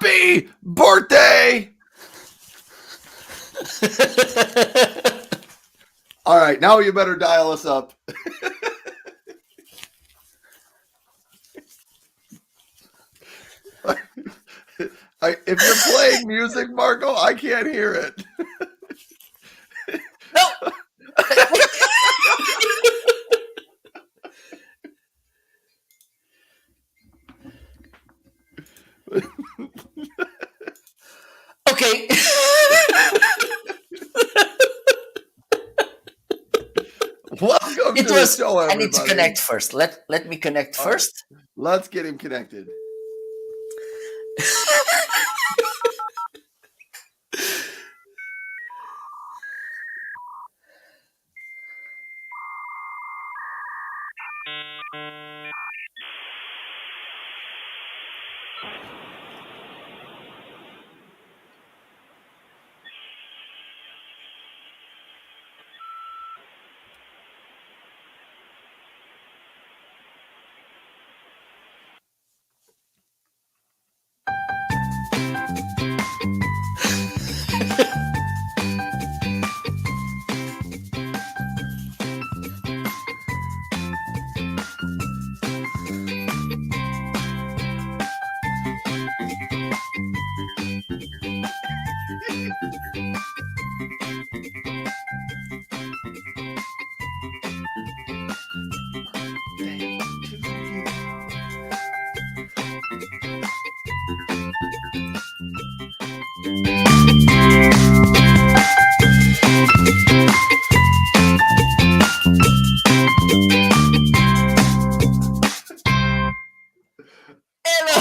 Happy birthday! All right, now you better dial us up. If you're playing music, Marco, I can't hear it. No. Okay. Welcome to the show, everybody. I need to connect first. Let me connect first. Right. Let's get him connected.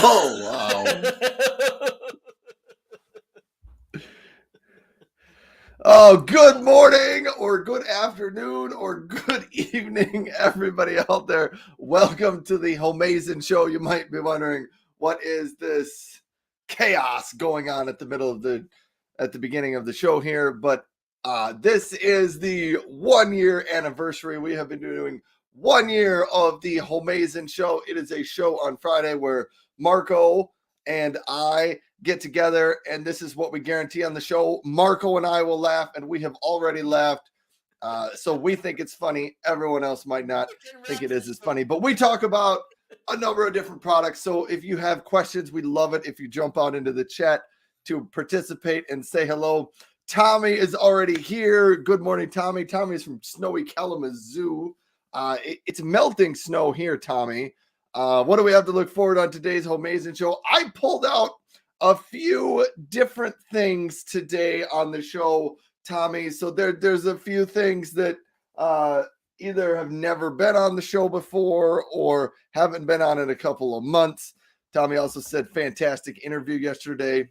Oh, wow. Oh, good morning or good afternoon or good evening, everybody out there. Welcome to the Homeazin show. You might be wondering, what is this chaos going on at the beginning of the show here? But this is the 1 year anniversary. We have been doing 1 year of the Homeazin show. It is a show on Friday where Marco and I get together, and this is what we guarantee on the show. Marco and I will laugh, and we have already laughed. So we think it's funny. Everyone else might not think it is as funny, but we talk about a number of different products. So if you have questions, we love it if you jump out into the chat to participate and say hello. Tommy is already here. Good morning, Tommy. Tommy is from snowy Kalamazoo. It's melting snow here, Tommy. What do we have to look forward on today's Homeazin show? I pulled out a few different things today on the show, Tommy. So there's a few things that either have never been on the show before or haven't been on in a couple of months. Tommy also said fantastic interview yesterday.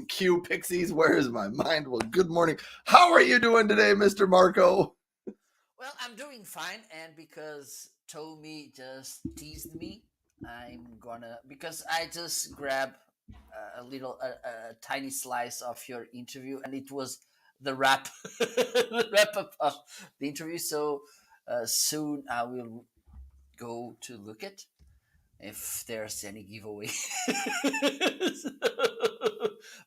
Q Pixies, where is my mind? Well, good morning. How are you doing today, Mr. Marco? Well, I'm doing fine, and because Tommy just teased me, I'm gonna, because I just grabbed a tiny slice of your interview, and it was the wrap up of the interview. So soon I will go to look at if there's any giveaway.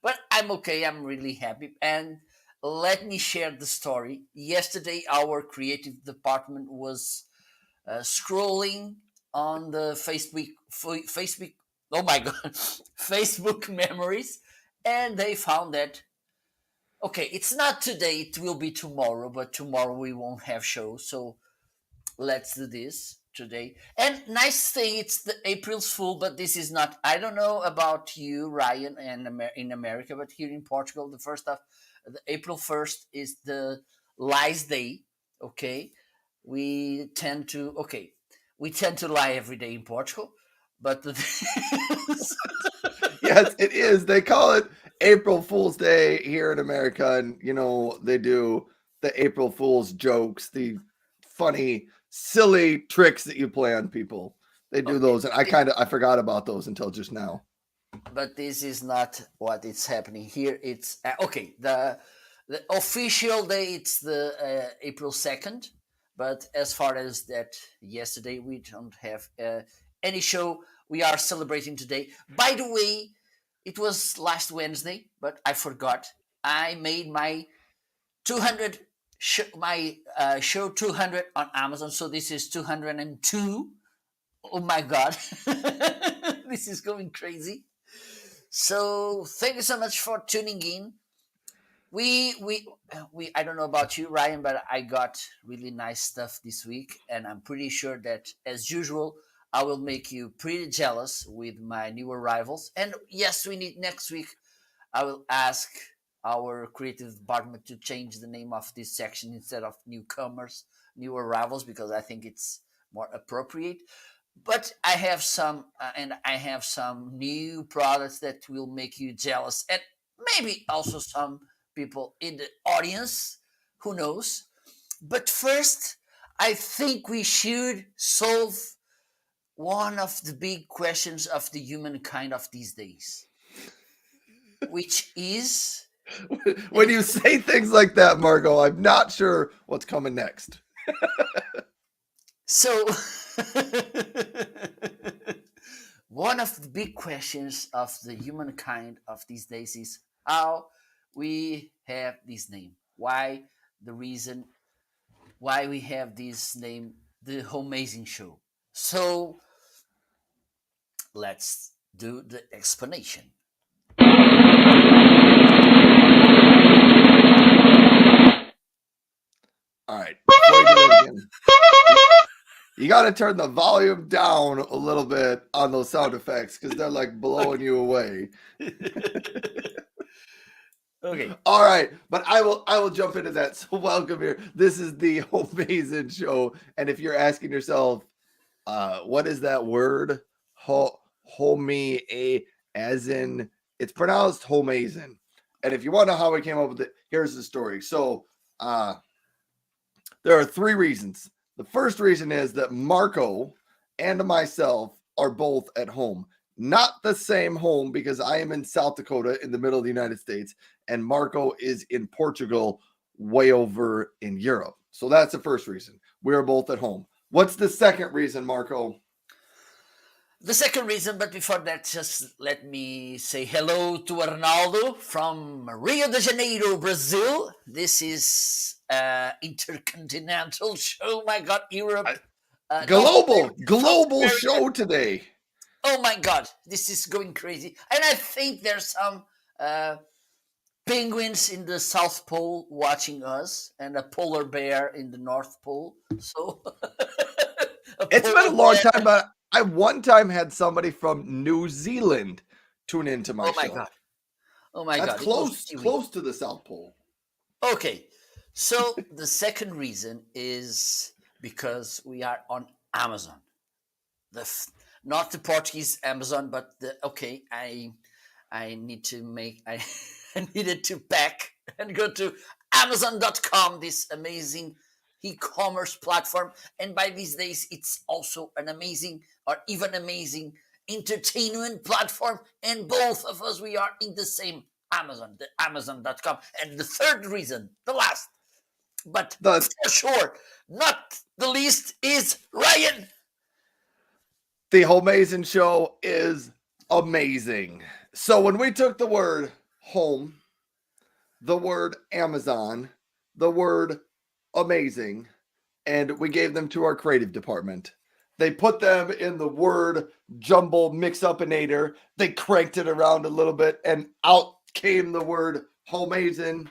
But I'm okay. I'm really happy, and let me share the story. Yesterday, our creative department was scrolling on the Facebook. Oh my god, Facebook memories, and they found that. Okay, it's not today. It will be tomorrow, but tomorrow we won't have show. So let's do this today. And nice thing, it's the April's Fool, but this is not. I don't know about you, Ryan, and in America, but here in Portugal, the first of the April 1st is the Lies Day. Okay, we tend to lie every day in Portugal, but yes, it is. They call it April Fool's Day here in America, and they do the April Fool's jokes, the funny, silly tricks that you play on people. They do those, and I forgot about those until just now. But this is not what is happening here. It's okay. The official day, it's the April 2nd. But as far as that, yesterday we don't have any show we are celebrating today. By the way, it was last Wednesday, but I forgot. I made my 200 show 200 on Amazon, so this is 202. Oh my god. This is going crazy. So thank you so much for tuning in. We I don't know about you, Ryan, but I got really nice stuff this week, and I'm pretty sure that, as usual, I will make you pretty jealous with my new arrivals. And yes, we need next week. I will ask our creative department to change the name of this section instead of newcomers, new arrivals, because I think it's more appropriate. But I have some new products that will make you jealous, and maybe also some people in the audience. Who knows? But first, I think we should solve one of the big questions of the humankind of these days, which is When you say things like that, Marco, I'm not sure what's coming next. so one of the big questions of the humankind of these days is how we have this name. Why the reason why we have this name, the Homeazin Show. So let's do the explanation. All right. Before you do that again, you got to turn the volume down a little bit on those sound effects because they're like blowing you away. Okay. All right, but I will jump into that. So welcome here. This is the Homeazin Show, and if you're asking yourself, what is that word? Homie, as in it's pronounced Homeazin. And if you want to know how we came up with it, here's the story. So there are three reasons. The first reason is that Marco and myself are both at home. Not the same home because I am in South Dakota in the middle of the United States and Marco is in Portugal way over in Europe. So that's the first reason. We're both at home. What's the second reason, Marco? The second reason, but before that, just let me say hello to Arnaldo from Rio de Janeiro, Brazil. This is intercontinental show. My God, Europe. Global show today. Oh my God, this is going crazy. And I think there's some penguins in the South Pole watching us and a polar bear in the North Pole. So it's been a long time, but I one time had somebody from New Zealand tune into my show. God. Oh my God. That's close to the South Pole. Okay. So the second reason is because we are on Amazon. Not the Portuguese Amazon, but I need to make I needed to pack and go to Amazon.com, this amazing e-commerce platform. And by these days, it's also an amazing or even amazing entertainment platform. And both of us, we are in the same Amazon, the Amazon.com. And the third reason, the last, but for sure, not the least, is Ryan. The Homeazin Show is amazing. So when we took the word home, the word Amazon, the word amazing, and we gave them to our creative department, they put them in the word jumble mix-up-inator. They cranked it around a little bit, and out came the word Homeazin,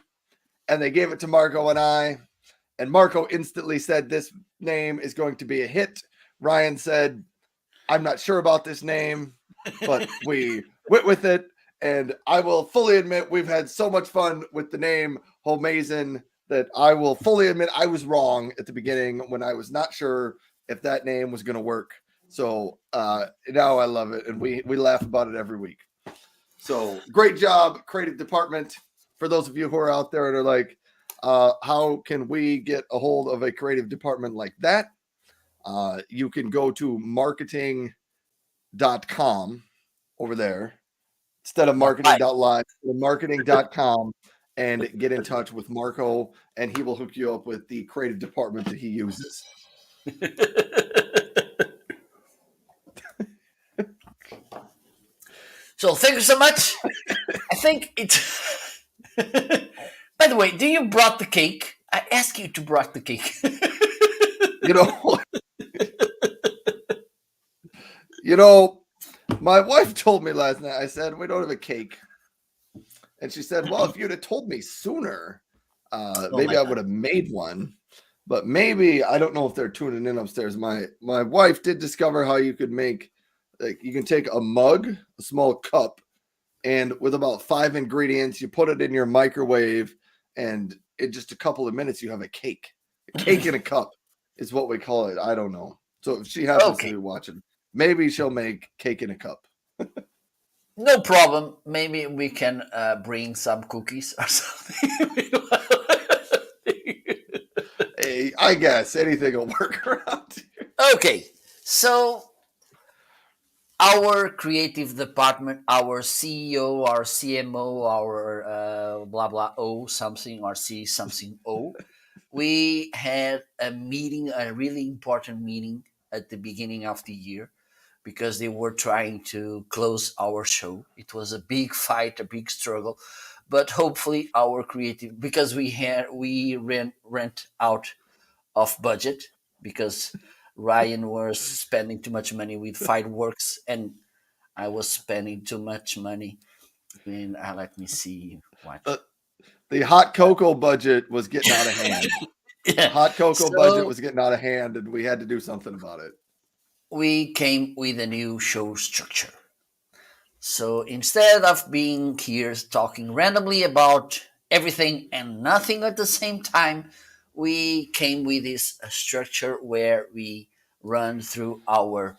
and they gave it to Marco and I. And Marco instantly said, this name is going to be a hit. Ryan said, I'm not sure about this name, but we went with it. And I will fully admit we've had so much fun with the name Homeazin that I will fully admit I was wrong at the beginning when I was not sure if that name was going to work. So now I love it. And we laugh about it every week. So great job, creative department. For those of you who are out there and are like, how can we get a hold of a creative department like that? You can go to marketing.com over there instead of marketing.live, marketing.com, and get in touch with Marco, and he will hook you up with the creative department that he uses. So thank you so much. I think it's. By the way, do you brought the cake? I asked you to brought the cake. You know, you know, my wife told me last night. I said we don't have a cake, and she said, "Well, if you'd have told me sooner, Oh maybe my I god! would have made one." But maybe I don't know if they're tuning in upstairs. My wife did discover how you could make, like, you can take a mug, a small cup, and with about 5 ingredients, you put it in your microwave, and in just a couple of minutes, you have a cake. A cake in a cup is what we call it. I don't know. So if she happens to Okay, be watching, maybe she'll make cake in a cup. no problem. Maybe we can bring some cookies or something. Hey, I guess anything will work around here. Okay, so our creative department, our CEO, our CMO, our blah blah O something or C something O, we had a meeting, a really important meeting at the beginning of the year because they were trying to close our show. It was a big fight, a big struggle, but hopefully our creative, because we rent out of budget because Ryan was spending too much money with fireworks and I was spending too much money in let me see what. The, the hot cocoa budget was getting out of hand. Yeah. Hot cocoa budget So was getting out of hand, and we had to do something about it. we came with a new show structure. So instead of being here talking randomly about everything and nothing at the same time, we came with this structure where we run through our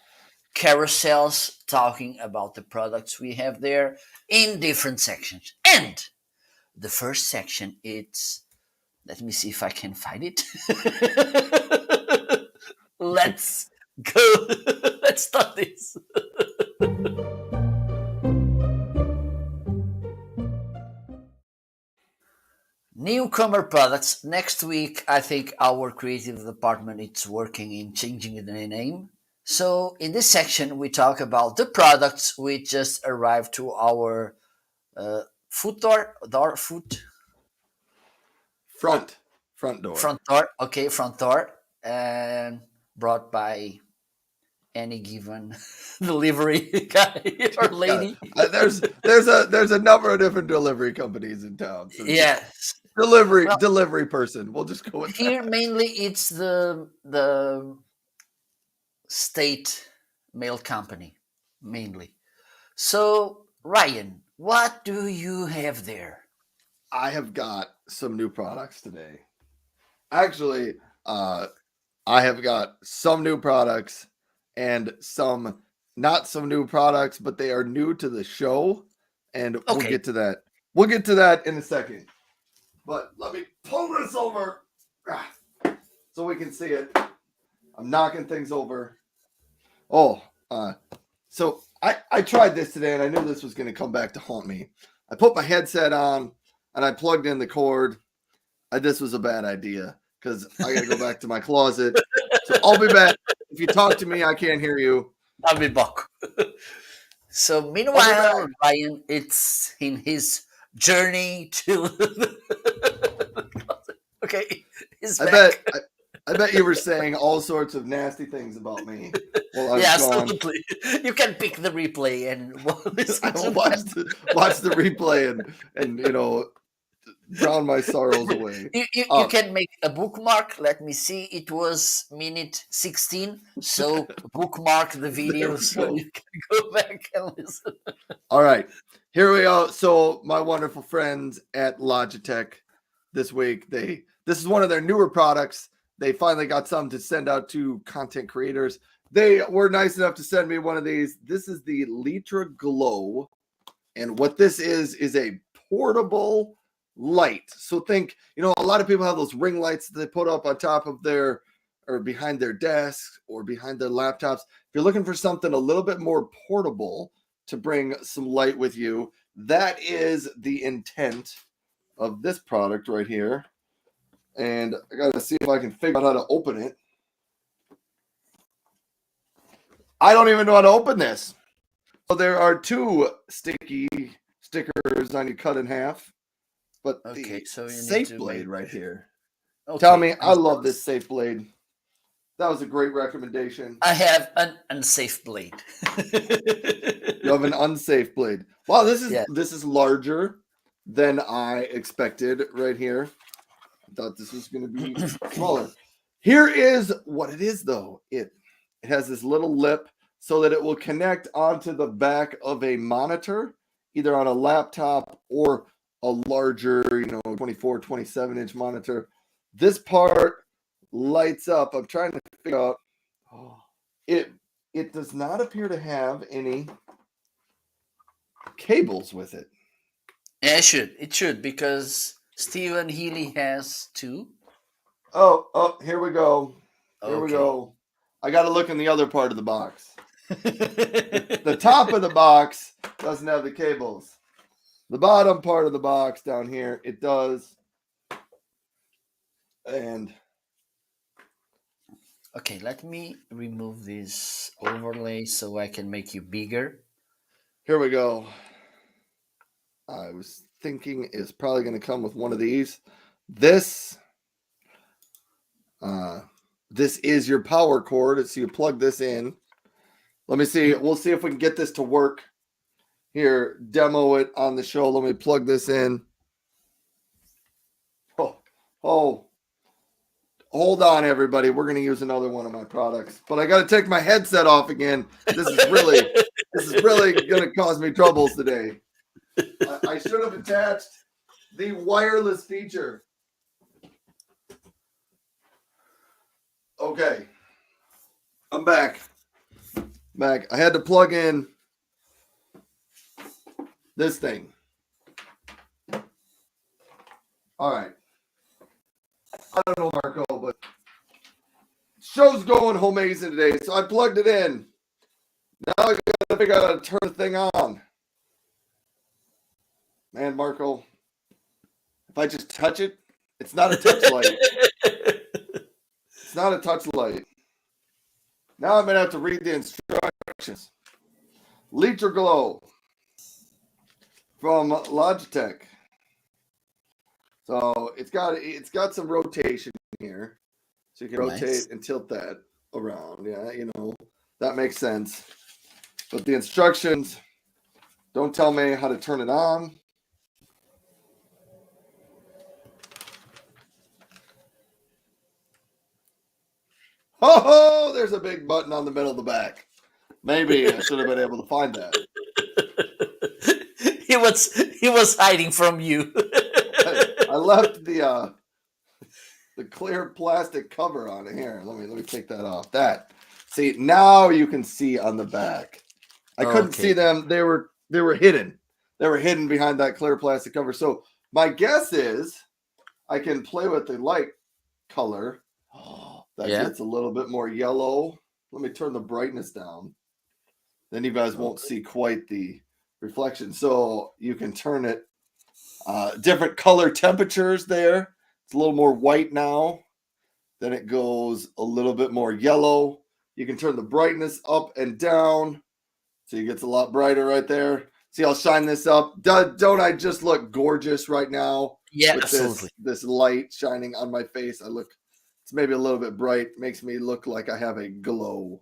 carousels talking about the products we have there in different sections. And the first section, it's, let me see if I can find it. Let's go. Let's start this. Newcomer Products. Next week, I think our creative department is working in changing the name. So in this section, we talk about the products we just arrived to our foot door, foot Front door. front door. Okay, front door, and brought by any given delivery guy or Yeah, lady. there's a number of different delivery companies in town. So just Yes. Well, delivery person. We'll just go with here that. mainly it's the state mail company mainly. So Ryan, what do you have there? I have got some new products today. Actually, I have got some new products and some not some new products, but they are new to the show, and we'll Okay, get to that. We'll get to that in a second. But let me pull this over so we can see it. I'm knocking things over. Oh, so I tried this today, and I knew this was going to come back to haunt me. I put my headset on, and I plugged in the cord. This was a bad idea because I got to go back to my closet. So I'll be back. If you talk to me, I can't hear you. I'll be back. So I'll be meanwhile, back. Ryan, it's in his journey to. Okay, he's I bet. back. I bet you were saying all sorts of nasty things about me while I was Yeah, gone. absolutely. You can pick the replay and listen I to will that. watch the replay and drown my sorrows away. You can make a bookmark. Let me see. It was minute 16. So bookmark the There video we so go. you can go back and listen. All right, here we go. So my wonderful friends at Logitech this week, this is one of their newer products. They finally got some to send out to content creators. They were nice enough to send me one of these. This is the Lytra Glow, and what this is a portable light. So think, a lot of people have those ring lights that they put up on top of their or behind their desks or behind their laptops. If you're looking for something a little bit more portable to bring some light with you, that is the intent of this product right here. And I got to see if I can figure out how to open it. I don't even know how to open this. there are 2 sticky stickers on you cut in half. But Okay, the so you need safe to blade make. right here. Okay, Tommy, I love this safe blade. That was a great recommendation. I have an unsafe blade. You have an unsafe blade. Wow, this Yeah. is larger than I expected right here. I thought this was going to be smaller. Here is what it is, though. It has this little lip so that it will connect onto the back of a monitor, either on a laptop or a larger, 24, 27-inch monitor. This part lights up. I'm trying to figure out. It does not appear to have any cables with it. Yeah, it should because Stephen Healy has 2. Oh, here we go. Here we Okay. go. I got to look in the other part of the box. The top of the box doesn't have the cables. The bottom part of the box down here, it does. And Okay, let me remove this overlay so I can make you bigger. here we go. I was thinking it's probably going to come with one of these. This is your power cord. So you plug this in. Let me see. We'll see if we can get this to work. Here, demo it on the show. Let me plug this in. Oh, hold on, everybody. We're going to use another one of my products, but I got to take my headset off again. This is really going to cause me troubles today. I should have attached the wireless feature. Okay, I'm back. I had to plug in this thing. All right. I don't know, Marco, but show's going Homeazin today, so I plugged it in. Now I gotta figure out how to turn the thing on. Man, Marco, if I just touch it, it's not a touch light. It's not a touch light. Now I'm gonna have to read the instructions. Lytra Glow from Logitech. So it's got some rotation here. So you can rotate and tilt that around. Yeah, that makes sense. But the instructions don't tell me how to turn it on. Oh, there's a big button on the middle of the back. Maybe I should have been able to find that. He was hiding from you. I left the clear plastic cover on here. Let me take that off. See, now you can see on the back. I couldn't see them. They were hidden. They were hidden behind that clear plastic cover. So my guess is I can play with the light color. That gets a little bit more yellow. Let me turn the brightness down. Then you guys won't see quite the reflection. So you can turn it different color temperatures there. It's a little more white now. Then it goes a little bit more yellow. You can turn the brightness up and down. So it gets a lot brighter right there. See, I'll shine this up. Don't I just look gorgeous right now? Yeah, with absolutely. This light shining on my face. It's maybe a little bit bright. Makes me look like I have a glow,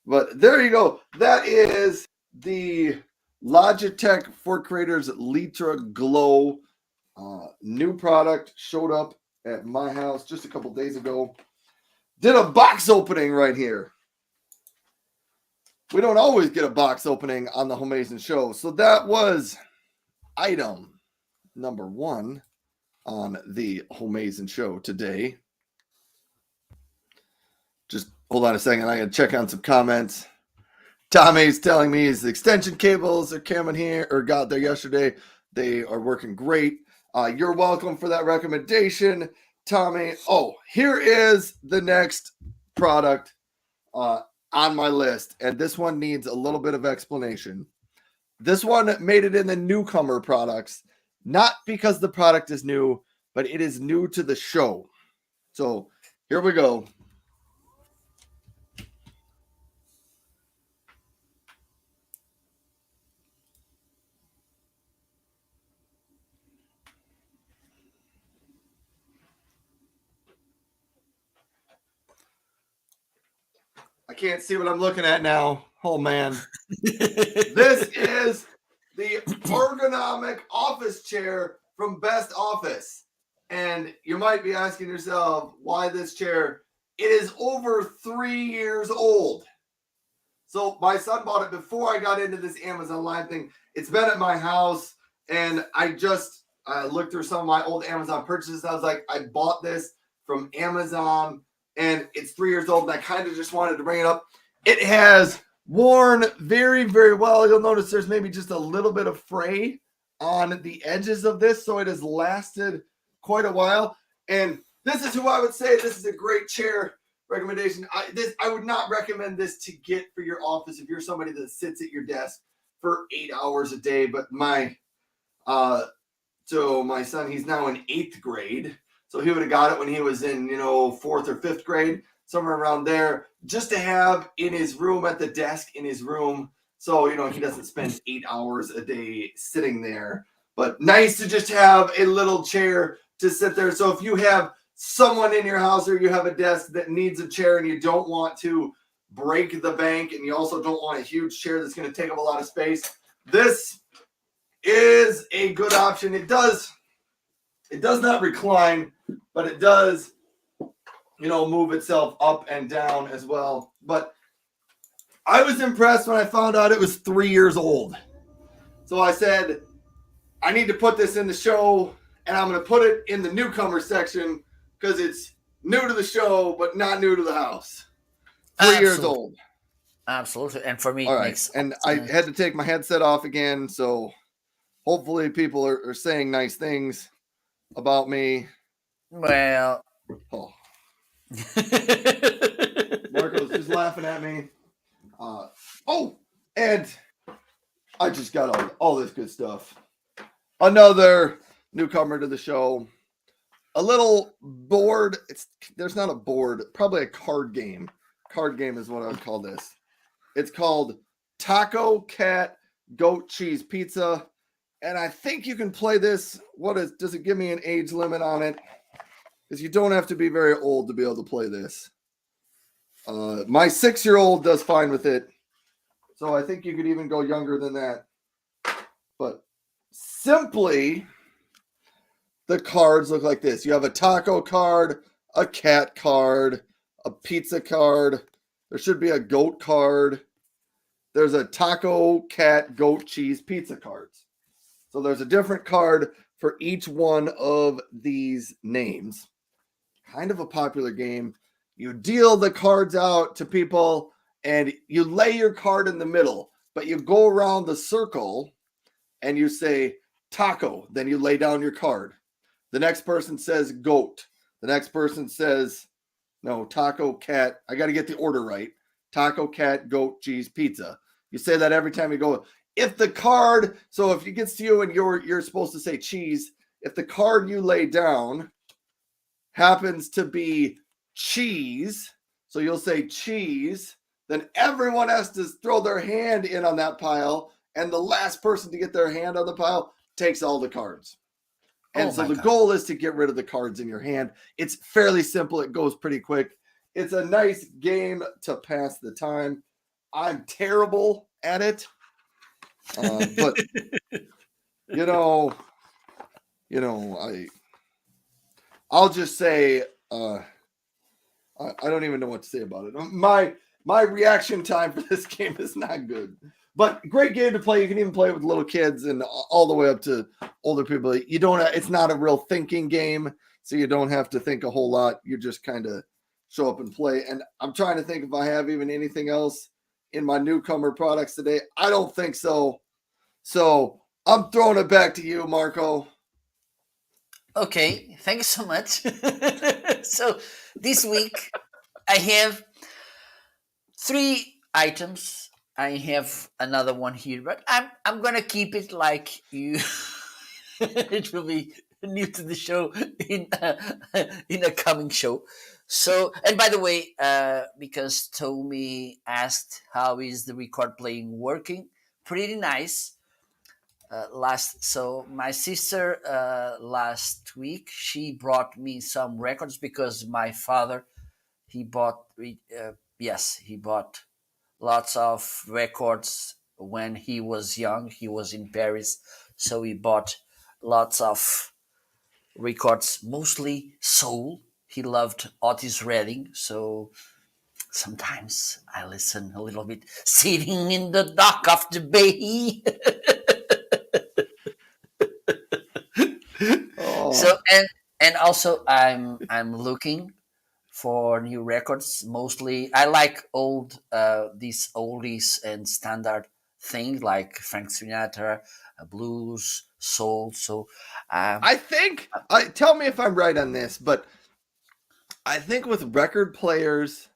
But there you go. That is the Logitech for Creators Lytra Glow. New product showed up at my house just a couple days ago. Did a box opening right here. We don't always get a box opening on the Homeazin show. So that was item number 1 on the Homeazin show today. Just hold on a second. I gotta check on some comments. Tommy's telling me his extension cables are coming here or got there yesterday. They are working great. You're welcome for that recommendation, Tommy. Oh, here is the next product on my list, and this one needs a little bit of explanation. This one made it in the Newcomer Products, not because the product is new, but it is new to the show. So here we go. can't see what I'm looking at now. Oh man. This is the ergonomic office chair from Best Office. And you might be asking yourself, why this chair? It is over 3 years old. So my son bought it before I got into this Amazon line thing. It's been at my house, and I just looked through some of my old Amazon purchases. I was like, I bought this from Amazon, and it's 3 years old, and I kind of just wanted to bring it up. It has worn very, very well. You'll notice there's maybe just a little bit of fray on the edges of this, so it has lasted quite a while. And this is who I would say this is a great chair recommendation. I would not recommend this to get for your office if you're somebody that sits at your desk for 8 hours a day. But my son, he's now in 8th grade, so he would have got it when he was in 4th or 5th grade, somewhere around there, just to have in his room, at the desk in his room, so he doesn't spend 8 hours a day sitting there. But nice to just have a little chair to sit there. So if you have someone in your house, or you have a desk that needs a chair and you don't want to break the bank, and you also don't want a huge chair that's going to take up a lot of space, this is a good option. It does not recline, but it does move itself up and down as well. But I was impressed when I found out it was 3 years old. So I said, I need to put this in the show, and I'm going to put it in the newcomer section because it's new to the show, but not new to the house. 3 years old. Absolutely. And for me, all right. And I had to take my headset off again, so hopefully people are saying nice things about me. Well. Oh. Marco's just laughing at me. And I just got all this good stuff. Another newcomer to the show. A little board. There's not a board, probably a card game. Card game is what I would call this. It's called Taco Cat Goat Cheese Pizza. And I think you can play this. Does it give me an age limit on it? Because you don't have to be very old to be able to play this. My 6-year-old does fine with it. So I think you could even go younger than that. But simply, the cards look like this. You have a taco card, a cat card, a pizza card. There should be a goat card. There's a taco, cat, goat, cheese, pizza cards. So there's a different card for each one of these names. Kind of a popular game. You deal the cards out to people, and you lay your card in the middle, but you go around the circle and you say taco. Then you lay down your card. The next person says goat. The next person says, no, taco, cat. I got to get the order right. Taco, cat, goat, cheese, pizza. You say that every time you go. If the card, so if it gets to you and you're supposed to say cheese, if the card you lay down happens to be cheese, so you'll say cheese, then everyone has to throw their hand in on that pile, and the last person to get their hand on the pile takes all the cards. And so the goal is to get rid of the cards in your hand. It's fairly simple. It goes pretty quick. It's a nice game to pass the time. I'm terrible at it. But I'll just say I don't even know what to say about it. My reaction time for this game is not good. But great game to play. You can even play it with little kids and all the way up to older people. It's not a real thinking game, so you don't have to think a whole lot. You just kind of show up and play. And I'm trying to think if I have even anything else in my newcomer products today. I don't think so. So I'm throwing it back to you, Marco. Okay, thank you so much. So this week I have 3 items. I have another one here, but I'm gonna keep it like you. It will be new to the show in a coming show. So, and by the way, because Tommy asked how is the record playing working, pretty nice. So my sister last week she brought me some records because my father he bought yes, he bought lots of records when he was young. He was in Paris, so he bought lots of records, mostly soul. He loved Otis Redding, so sometimes I listen a little bit sitting in the dock of the bay. So Oh, and also I'm looking for new records. Mostly I like old these oldies and standard things like Frank Sinatra, blues, soul. So um, I think. I tell me if I'm right on this, but I think with record players,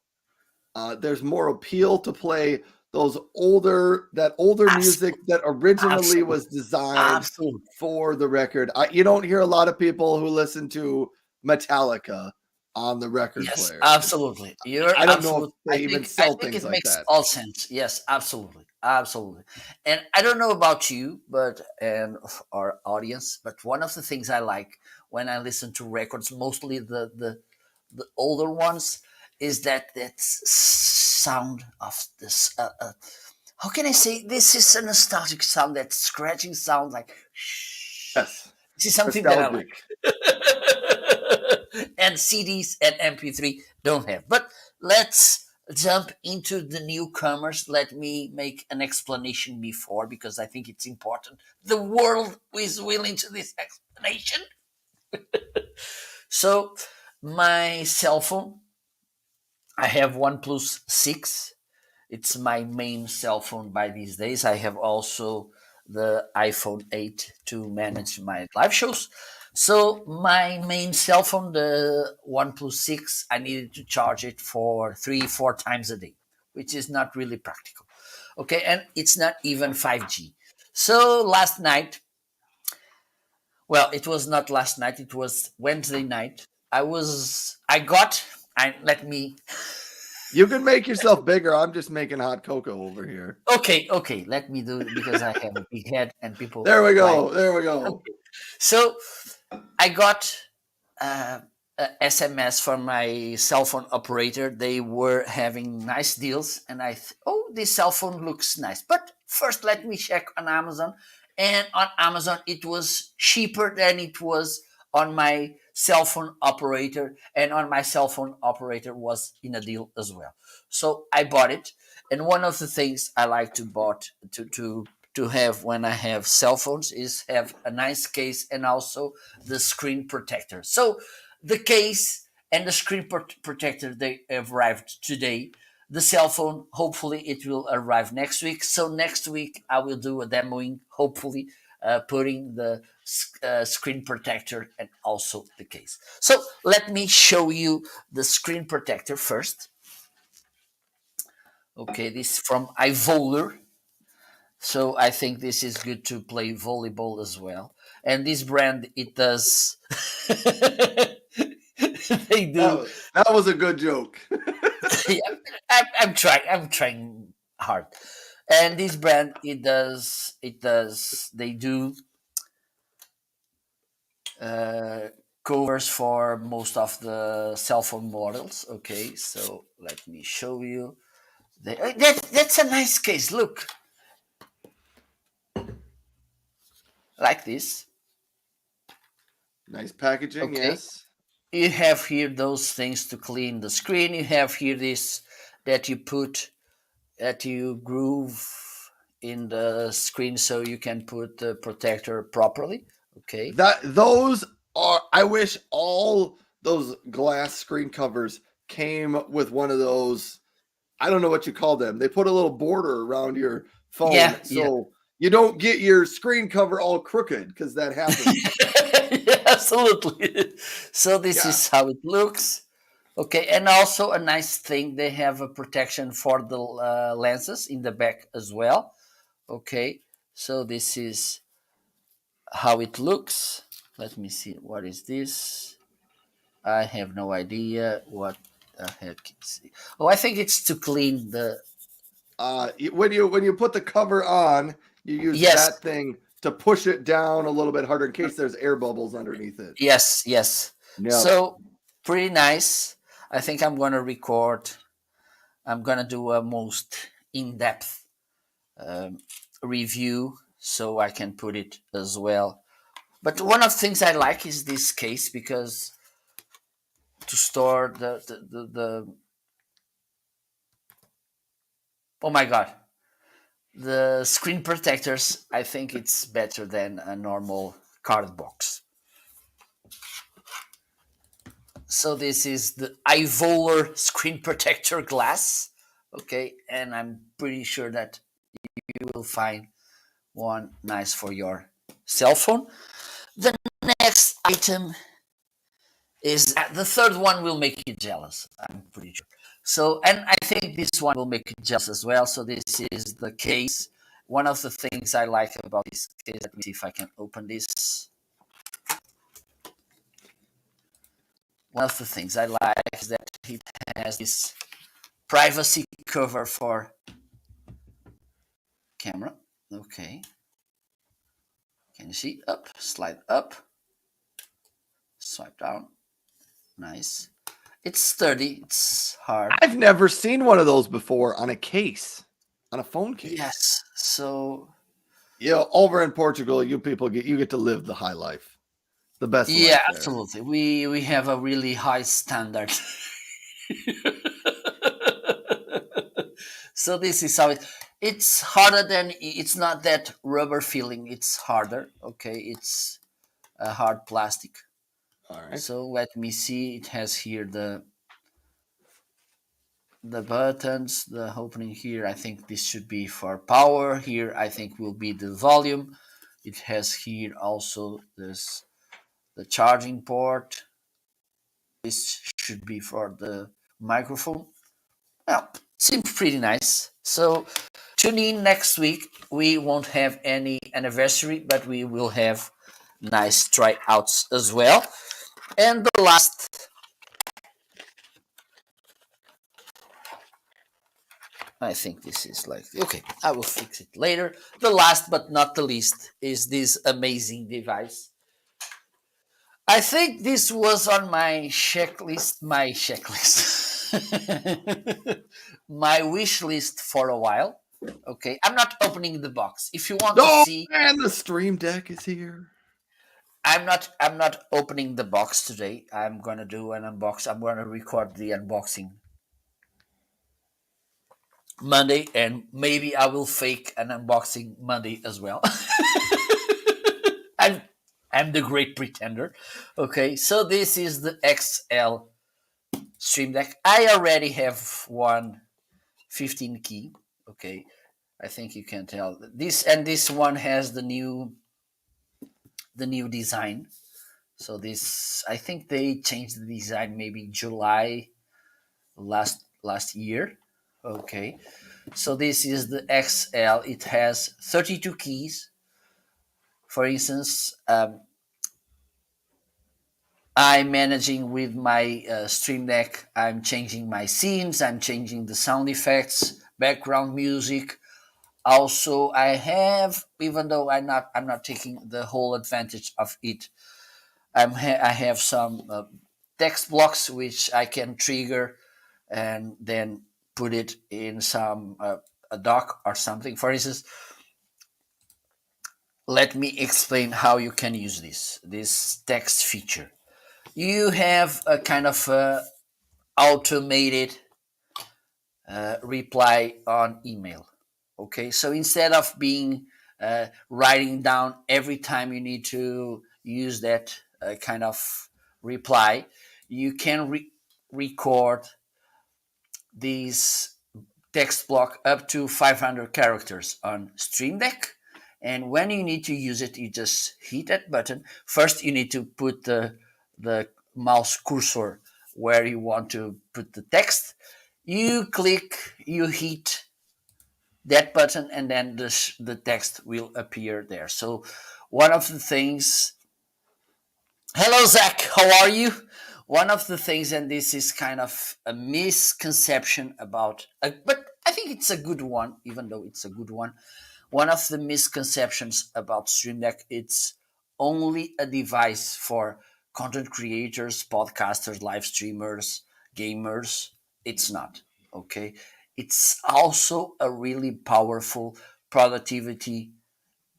there's more appeal to play those older music absolutely, that originally absolutely, was designed absolutely. for the record. You don't hear a lot of people who listen to Metallica on the record Yes, player. absolutely. You're I don't know if absolute. they even I sell think things it like makes that. all sense. Yes, absolutely, absolutely. And I don't know about you, but and our audience, but one of the things I like when I listen to records, mostly the older ones, is sound of this. How can I say this is a nostalgic sound, that scratching sound, like shh. Yes, This is something that I nostalgic. like. And CDs and MP3 don't have. But let's jump into the newcomers. Let me make an explanation before, because I think it's important. The world is willing to this explanation. So, my cell phone, I have OnePlus 6. It's my main cell phone by these days. I have also the iPhone 8 to manage my live shows. So my main cell phone, the OnePlus 6, I needed to charge it for 3, 4 times a day, which is not really practical. Okay, and it's not even 5G. So last night, well, it was not last night, it was Wednesday night. I got, I let me You can make yourself bigger. I'm just making hot cocoa over here. Okay, okay. Let me do it because I have a big head and people There we like. go. There we go. Okay. So I got a SMS from my cell phone operator. They were having nice deals, and oh, this cell phone looks nice. But first, let me check on Amazon. And on Amazon, it was cheaper than it was on my cell phone operator, and on my cell phone operator was in a deal as well. So I bought it. And one of the things I like to bought to have when I have cell phones is have a nice case and also the screen protector. So the case and the screen protector, they arrived today. The cell phone, hopefully it will arrive next week. So next week I will do a demoing, hopefully putting the screen protector and also the case. So let me show you the screen protector first. Okay, this is from iVoler. So I think this is good to play volleyball as well. And this brand, it does. They do. That was a good joke. Yeah, I'm trying. I'm trying hard. And this brand, it does. It does. They do uh, covers for most of the cell phone models. Okay, so let me show you. That's a nice case. Look, like this. Nice packaging, Okay, yes. you have here those things to clean the screen. You have here this that you put that you groove in the screen so you can put the protector properly. Okay. That those are I wish all those glass screen covers came with one of those. I don't know what you call them. They put a little border around your Yeah, phone yeah. so you don't get your screen cover all crooked because that happens. Yeah, absolutely. So this Yeah. is how it looks. Okay, and also a nice thing, they have a protection for the lenses in the back as well. Okay, so this is how it looks. Let me see. What is this? I have no idea what the heck is it. Oh, I think it's to clean the. When you put the cover on, you use Yes, that thing to push it down a little bit harder in case there's air bubbles underneath it. yes, yes. Yep. So pretty nice. I think I'm going to record I'm gonna do a most in-depth review, so I can put it as well. But one of the things I like is this case, because to store the oh my god, the screen protectors, I think it's better than a normal card box. So this is the Ivolar screen protector glass. Okay, and I'm pretty sure that you will find one nice for your cell phone. The next item is the third one will make you jealous. I'm pretty sure. So, and I think this one will make you jealous as well. So this is the case. One of the things I like about this case, let me see if I can open this. One of the things I like is that it has this privacy cover for camera. Okay. Can you see? Up, slide up, swipe down. Nice. It's sturdy. It's hard. I've never seen one of those before on a case, on a phone case. Yes. So Yeah, over in Portugal, you people get to live the high life, the best yeah, life there. absolutely. We have a really high standard. So this is how it's harder than, it's not that rubber feeling. It's harder. Okay, it's a hard plastic. All right. So let me see. It has here the buttons, the opening here. I think this should be for power. Here I think will be the volume. It has here also this the charging port. This should be for the microphone. Well, seems pretty nice. So tune in next week. We won't have any anniversary, but we will have nice tryouts as well. And the last, I think this is like, okay, I will fix it later. The last but not the least is this amazing device. I think this was on my checklist, my wish list for a while. Okay, I'm not opening the box. If you want to see, and the Stream Deck is here. I'm not opening the box today. I'm gonna do an unbox. I'm gonna record the unboxing Monday, and maybe I will fake an unboxing Monday as well. I'm I'm the great pretender. Okay, so this is the XL Stream Deck. I already have one 15 key. Okay, I think you can tell this, and this one has the new design. So this, I think they changed the design maybe July last year. Okay, so this is the XL. It has 32 keys. For instance, I'm managing with my Stream Deck. I'm changing my scenes. I'm changing the sound effects, background music. Also, I have, even though I'm not taking the whole advantage of it. I have some text blocks which I can trigger and then put it in some a dock or something. For instance, let me explain how you can use this text feature. You have a kind of automated reply on email. Okay, so instead of being writing down every time you need to use that kind of reply, you can record these text block up to 500 characters on Stream Deck. And when you need to use it, you just hit that button. First, you need to put the mouse cursor where you want to put the text. You click, you hit that button, and then the text will appear there. So, one of the things. Hello, Zach. How are you? One of the things, and this is kind of a misconception about, but I think it's a good one, even though it's a good one. One of the misconceptions about Stream Deck, it's only a device for content creators, podcasters, live streamers, gamers. It's not. Okay. it's also a really powerful productivity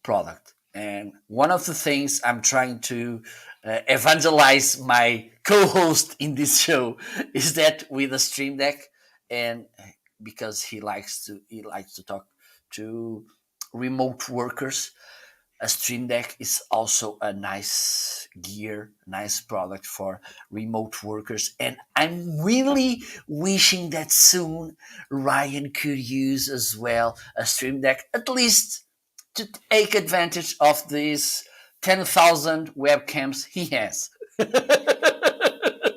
product. And one of the things I'm trying to evangelize my co-host in this show is that with a Stream Deck, and because he likes to talk to remote workers, a Stream Deck is also a nice gear, nice product for remote workers. And I'm really wishing that soon Ryan could use as well a Stream Deck, at least to take advantage of these 10,000 webcams he has.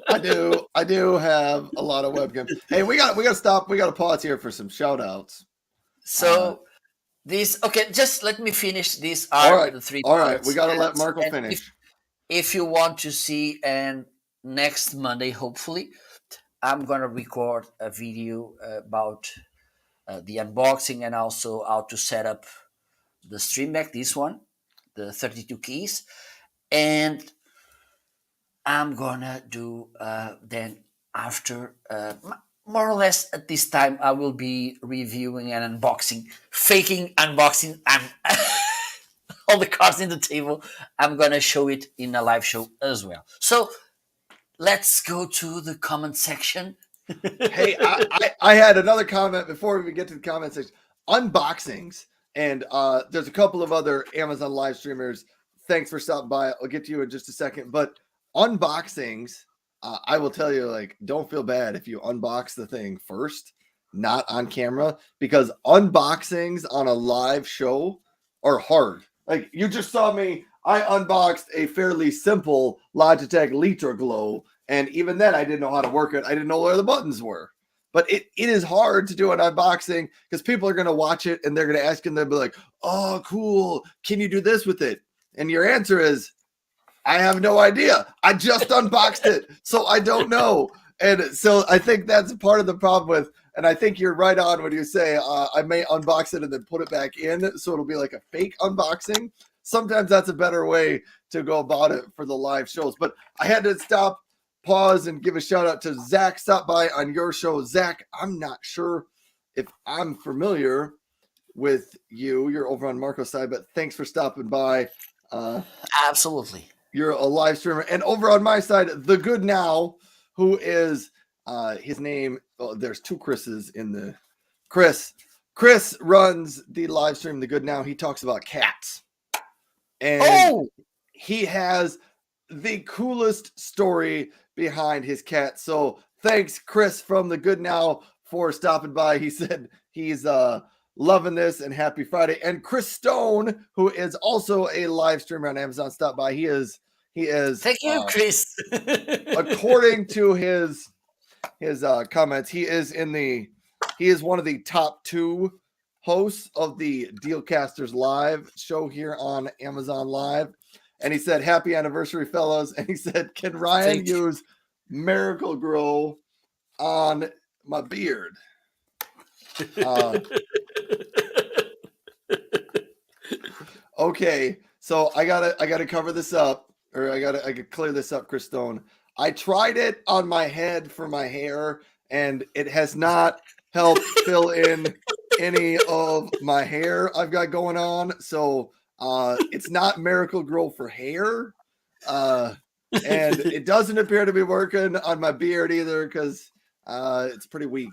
I do have a lot of webcams. Hey, we got to stop. We got to pause here for some shout outs. So these, okay, just let me finish. These All are right. the three All right. products. We got to let And, Marco and finish. if you want to see, and next Monday, hopefully, I'm gonna record a video about the unboxing and also how to set up the Stream Deck, this one, the 32 keys, and I'm gonna do then after more or less at this time I will be reviewing and unboxing, faking unboxing, and all the cards in the table. I'm gonna show it in a live show as well. So let's go to the comment section. Hey, I had another comment before we get to the comment section. Unboxings, and there's a couple of other Amazon live streamers. Thanks for stopping by. I'll get to you in just a second. But unboxings, I will tell you, like, don't feel bad if you unbox the thing first, not on camera, because unboxings on a live show are hard. Like, you just saw me, I unboxed a fairly simple Logitech Lytra Glow, and even then I didn't know how to work it. I didn't know where the buttons were. But it is hard to do an unboxing because people are going to watch it and they're going to ask and they'll be like, oh, cool. Can you do this with it? And your answer is, I have no idea. I just unboxed it, so I don't know. And so I think that's part of the problem with, and I think you're right on when you say I may unbox it and then put it back in, so it'll be like a fake unboxing. Sometimes that's a better way to go about it for the live shows. But I had to stop, pause, and give a shout out to Zach. Stop by on your show. Zach, I'm not sure if I'm familiar with you. You're over on Marco's side, but thanks for stopping by. Absolutely. You're a live streamer. And over on my side, The Good Now, who is his name. Oh, there's two Chris's in the Chris. Chris runs the live stream The Good Now. He talks about cats. And he has the coolest story behind his cat. So thanks, Chris from The Good Now, for stopping by. He said he's loving this and happy Friday. And Chris Stone, who is also a live streamer on Amazon, stopped by. He is Thank you, Chris. according to his comments, he is one of the top 2 hosts of the Dealcasters Live show here on Amazon Live. And he said, happy anniversary, fellas. And he said, can Ryan use Miracle Grow on my beard? Okay, so I gotta cover this up, or I gotta clear this up, Chris Stone. I tried it on my head for my hair, and it has not helped fill in any of my hair I've got going on. So it's not Miracle Grow for hair, and it doesn't appear to be working on my beard either, because it's pretty weak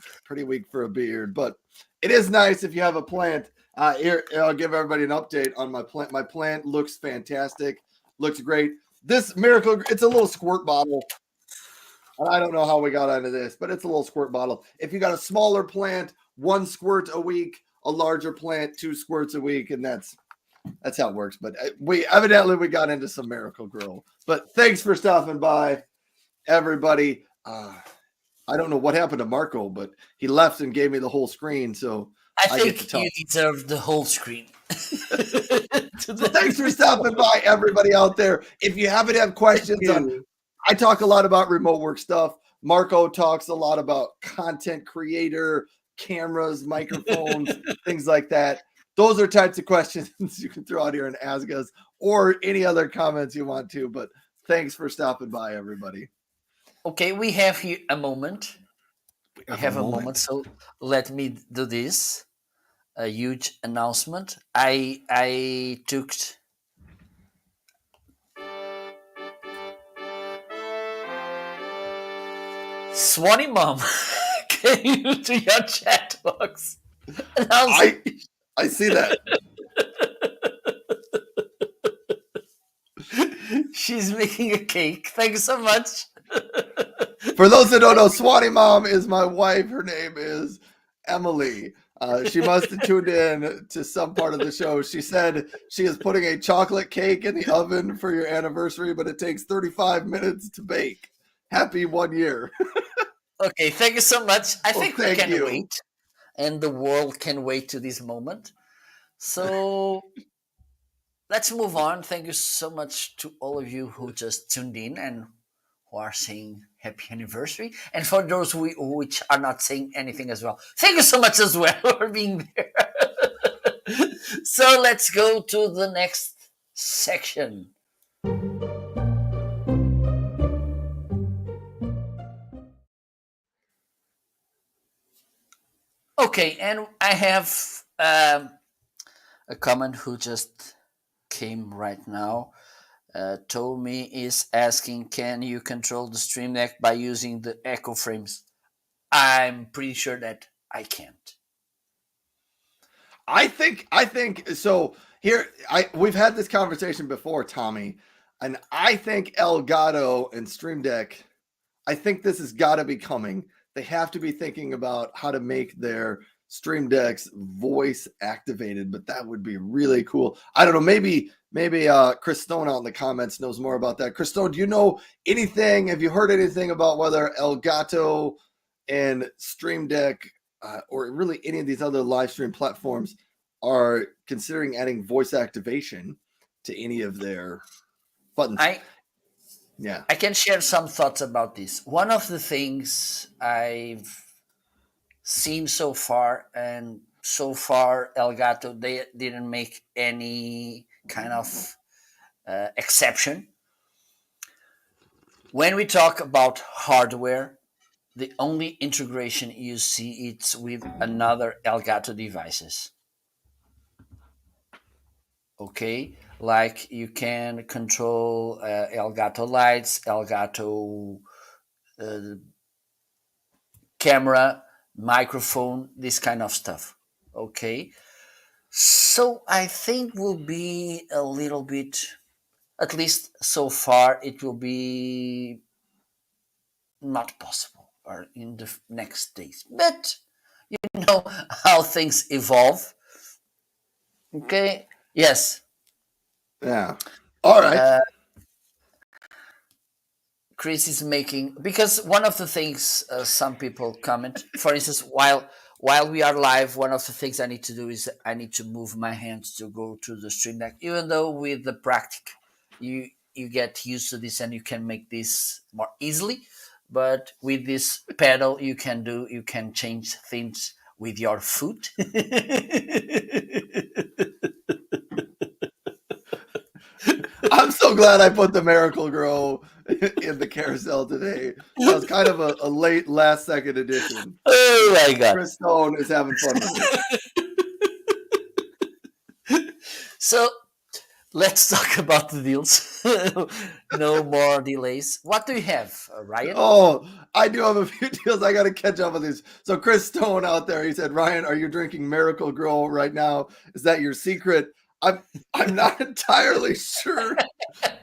for a beard. But it is nice if you have a plant. Here, I'll give everybody an update on my plant. My plant looks fantastic, looks great. This Miracle, it's a little squirt bottle. And I don't know how we got onto this, but it's a little squirt bottle. If you got a smaller plant, 1 squirt a week, a larger plant, 2 squirts a week, and that's how it works. But we got into some Miracle Grow. But thanks for stopping by, everybody. I don't know what happened to Marco, but he left and gave me the whole screen. So I think you deserve the whole screen. So thanks for stopping by, everybody out there. If you haven't had questions I talk a lot about remote work stuff. Marco talks a lot about content creator, cameras, microphones, things like that. Those are types of questions you can throw out here and ask us, or any other comments you want to. But thanks for stopping by, everybody. Okay, we have here a moment. We have a moment, so let me do this. A huge announcement. I took Swanee Mom came to your chat box. I see that. She's making a cake. Thank you so much. For those that don't know, Swanee Mom is my wife. Her name is Emily. She must have tuned in to some part of the show. She said she is putting a chocolate cake in the oven for your anniversary, but it takes 35 minutes to bake. Happy 1 year. Okay, thank you so much. I think we thank can you. wait, and the world can wait to this moment. So let's move on. Thank you so much to all of you who just tuned in and who are saying happy anniversary. And for those which are not saying anything as well, thank you so much as well for being there. So let's go to the next section. Okay, and I have a comment who just came right now. Tommy is asking, can you control the Stream Deck by using the Echo frames? I'm pretty sure that I can't. I think so. Here, we've had this conversation before, Tommy, and I think Elgato and Stream Deck, I think this has got to be coming. They have to be thinking about how to make their Stream Decks voice activated, but that would be really cool. I don't know. Maybe Chris Stone out in the comments knows more about that. Chris Stone, do you know anything? Have you heard anything about whether Elgato and Stream Deck or really any of these other live stream platforms are considering adding voice activation to any of their buttons? I can share some thoughts about this. One of the things I've seen so far, and so far Elgato, they didn't make any kind of exception. When we talk about hardware, the only integration you see it's with another Elgato devices. Okay, like you can control Elgato lights, Elgato camera, microphone, this kind of stuff. Okay, so I think will be a little bit, at least so far, it will be not possible or in the next days. But you know how things evolve. Okay. Yes. Yeah. All right. Chris is making, because one of the things some people comment, for instance, while we are live, one of the things I need to do is I need to move my hands to go to the Stream Deck. Even though with the Practic, you get used to this and you can make this more easily, but with this pedal you can change things with your foot. I'm so glad I put the Miracle Grow in the carousel today. That was kind of a late last second addition. Oh my God. Chris Stone is having fun with it. So let's talk about the deals. No more delays. What do you have, Ryan? Oh, I do have a few deals. I got to catch up with these. So Chris Stone out there, he said, Ryan, are you drinking Miracle Grow right now? Is that your secret? I'm not entirely sure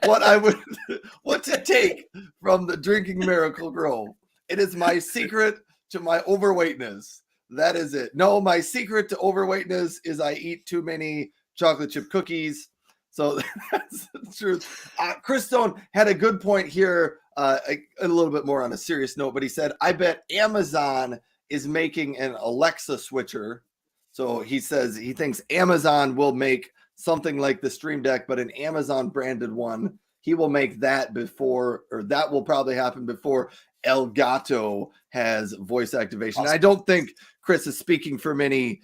what to take from the drinking Miracle Grow. It is my secret to my overweightness. That is it. No, my secret to overweightness is I eat too many chocolate chip cookies. So that's the truth. Chris Stone had a good point here, a little bit more on a serious note, but he said, I bet Amazon is making an Alexa switcher. So he says he thinks Amazon will make something like the Stream Deck, but an Amazon branded one. He will make that before, or that will probably happen before Elgato has voice activation. Awesome. I don't think Chris is speaking from any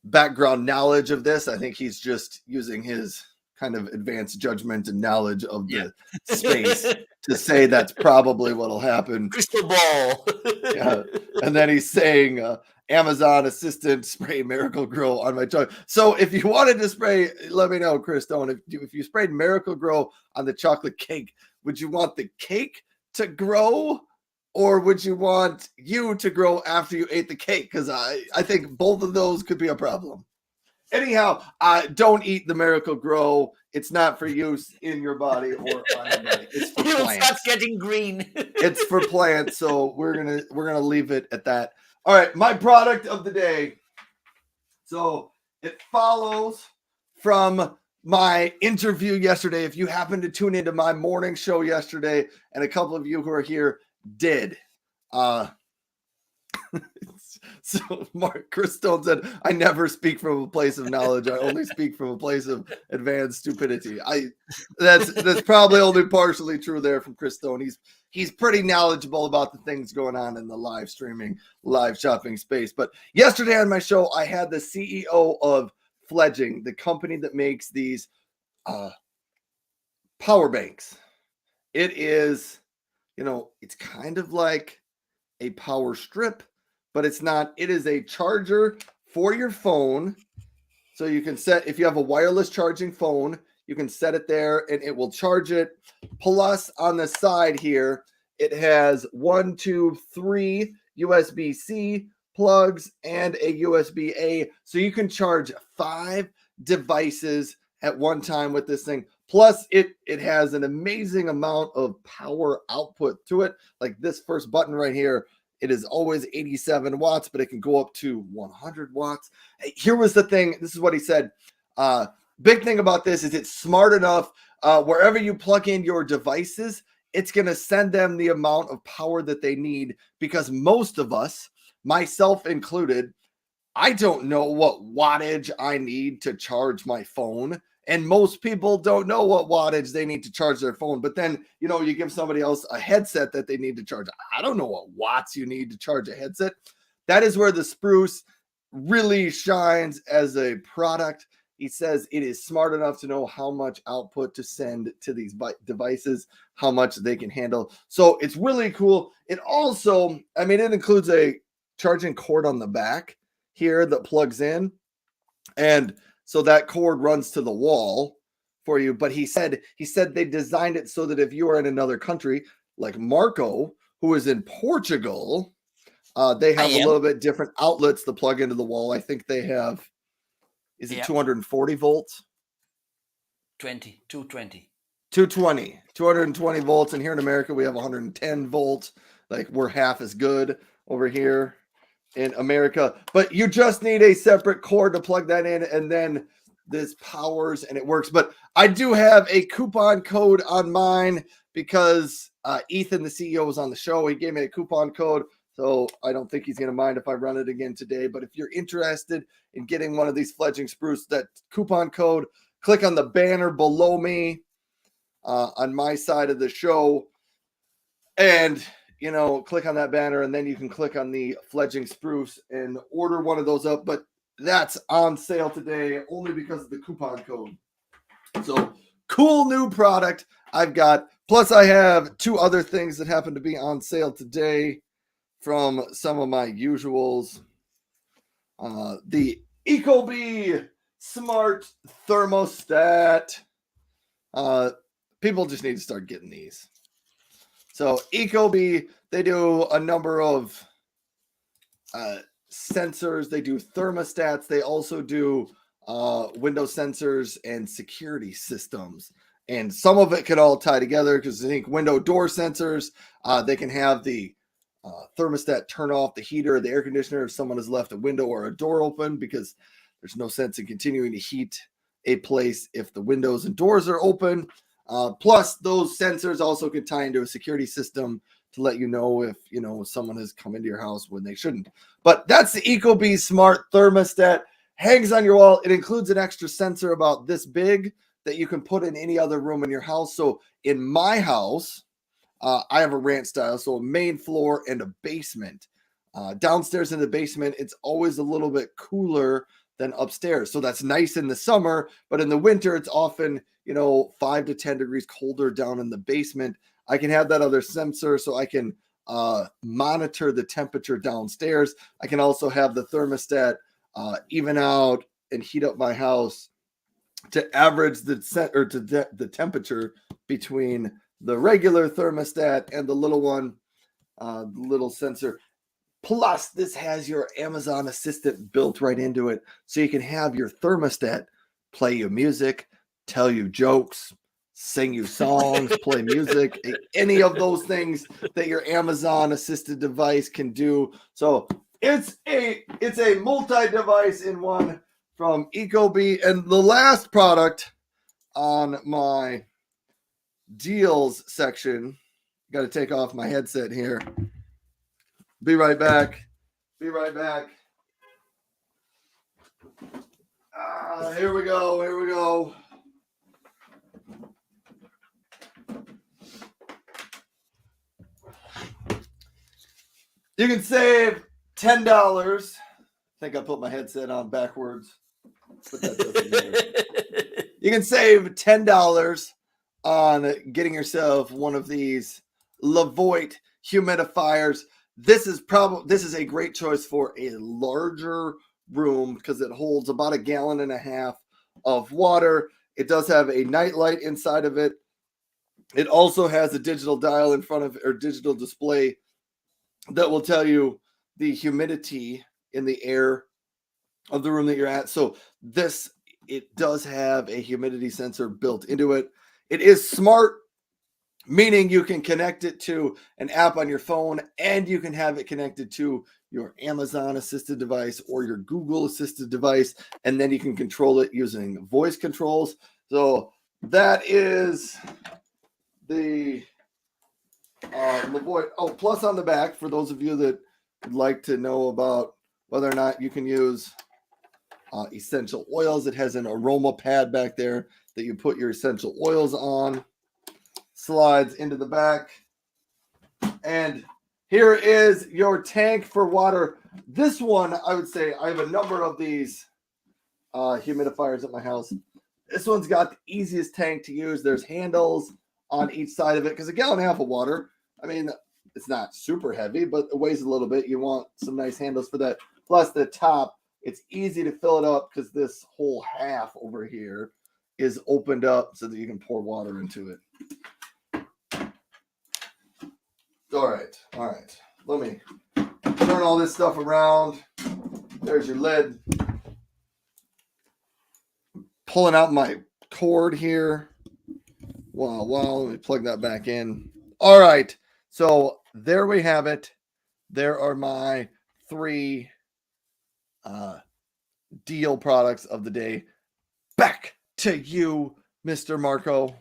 background knowledge of this. I think he's just using his kind of advanced judgment and knowledge of the space to say that's probably what'll happen. Crystal ball. Yeah. And then he's saying, Amazon assistant spray Miracle Grow on my chocolate. So if you wanted to spray, let me know, Chris Stone. If you sprayed Miracle Grow on the chocolate cake, would you want the cake to grow, or would you want you to grow after you ate the cake? Because I think both of those could be a problem. Anyhow, don't eat the Miracle Grow. It's not for use in your body or on your body. It's for You'll plants. start getting green. It's for plants, so we're gonna leave it at that. All right, my product of the day. So it follows from my interview yesterday. If you happened to tune into my morning show yesterday, and a couple of you who are here did. So Chris Stone said, I never speak from a place of knowledge. I only speak from a place of advanced stupidity. That's probably only partially true there from Chris Stone. He's pretty knowledgeable about the things going on in the live streaming, live shopping space. But yesterday on my show, I had the CEO of Fledging, the company that makes these power banks. It is, it's kind of like a power strip, but it's not. It is a charger for your phone. So you can set, if you have a wireless charging phone, you can set it there and it will charge it. Plus on the side here, it has 1, 2, 3 USB-C plugs and a USB-A. So you can charge 5 devices at one time with this thing. Plus it has an amazing amount of power output to it. Like this first button right here, it is always 87 watts, but it can go up to 100 watts. Here was the thing. This is what he said. Big thing about this is it's smart enough. Wherever you plug in your devices, it's going to send them the amount of power that they need, because most of us, myself included, I don't know what wattage I need to charge my phone. And most people don't know what wattage they need to charge their phone. But then, you give somebody else a headset that they need to charge. I don't know what watts you need to charge a headset. That is where the Spruce really shines as a product. He says it is smart enough to know how much output to send to these devices, how much they can handle. So it's really cool. It also, it includes a charging cord on the back here that plugs in. And so that cord runs to the wall for you. But he said they designed it so that if you are in another country, like Marco, who is in Portugal, they have a little bit different outlets to plug into the wall. I think they have, is it 240 volts? 220. 220 volts. And here in America, we have 110 volts. Like we're half as good over here in America, but you just need a separate cord to plug that in, and then this powers and it works. But I do have a coupon code on mine because Ethan, the CEO, was on the show. He gave me a coupon code, so I don't think he's going to mind if I run it again today. But if you're interested in getting one of these Fledging Spruce, that coupon code, click on the banner below me on my side of the show, and click on that banner, and then you can click on the Fledging Spruce and order one of those up. But that's on sale today only because of the coupon code. So cool new product I've got. Plus I have 2 other things that happen to be on sale today from some of my usuals. The Ecobee Smart Thermostat. People just need to start getting these. So Ecobee, they do a number of sensors. They do thermostats. They also do window sensors and security systems. And some of it can all tie together, because I think window door sensors, they can have the thermostat turn off the heater or the air conditioner if someone has left a window or a door open, because there's no sense in continuing to heat a place if the windows and doors are open. Plus, those sensors also can tie into a security system to let you know if someone has come into your house when they shouldn't. But that's the Ecobee Smart Thermostat. Hangs on your wall. It includes an extra sensor about this big that you can put in any other room in your house. So in my house, I have a ranch style, so a main floor and a basement. Downstairs in the basement, it's always a little bit cooler than upstairs. So that's nice in the summer, but in the winter, it's often, 5 to 10 degrees colder down in the basement. I can have that other sensor so I can monitor the temperature downstairs. I can also have the thermostat even out and heat up my house to average the temperature between the regular thermostat and the little one, the little sensor. Plus, this has your Amazon Assistant built right into it, so you can have your thermostat play you music, tell you jokes, sing you songs, play music, any of those things that your Amazon assisted device can do. So it's a multi-device in one from Ecobee. And the last product on my deals section, got to take off my headset here. Be right back. Here we go. You can save $10. I think I put my headset on backwards, but that doesn't matter. You can save $10 on getting yourself one of these Levoit humidifiers. This is a great choice for a larger room because it holds about 1.5 gallons of water. It does have a night light inside of it. It also has a digital dial in front of it, or digital display, that will tell you the humidity in the air of the room that you're at. So it does have a humidity sensor built into it. It is smart, meaning you can connect it to an app on your phone, and you can have it connected to your Amazon assisted device or your Google assisted device, and then you can control it using voice controls. So that is the Levoit. Oh, plus on the back, for those of you that would like to know about whether or not you can use essential oils, it has an aroma pad back there that you put your essential oils on. Slides into the back. And here is your tank for water. This one, I would say, I have a number of these humidifiers at my house. This one's got the easiest tank to use. There's handles on each side of it because 1.5 gallons of water, I mean, it's not super heavy, but it weighs a little bit. You want some nice handles for that. Plus the top, it's easy to fill it up because this whole half over here is opened up so that you can pour water into it. All right. Let me turn all this stuff around. There's your lid. Pulling out my cord here. Wow, let me plug that back in. All right. So there we have it. There are my 3 deal products of the day. Back to you, Mr. Marco.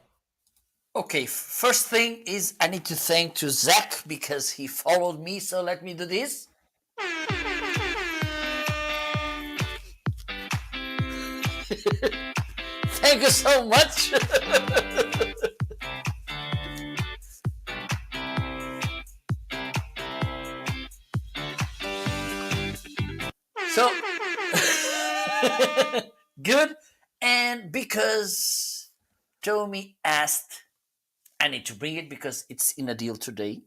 Okay, first thing is I need to thank to Zach because he followed me, so let me do this. Thank you so much. So good. And because Tommy asked, I need to bring it because it's in a deal today.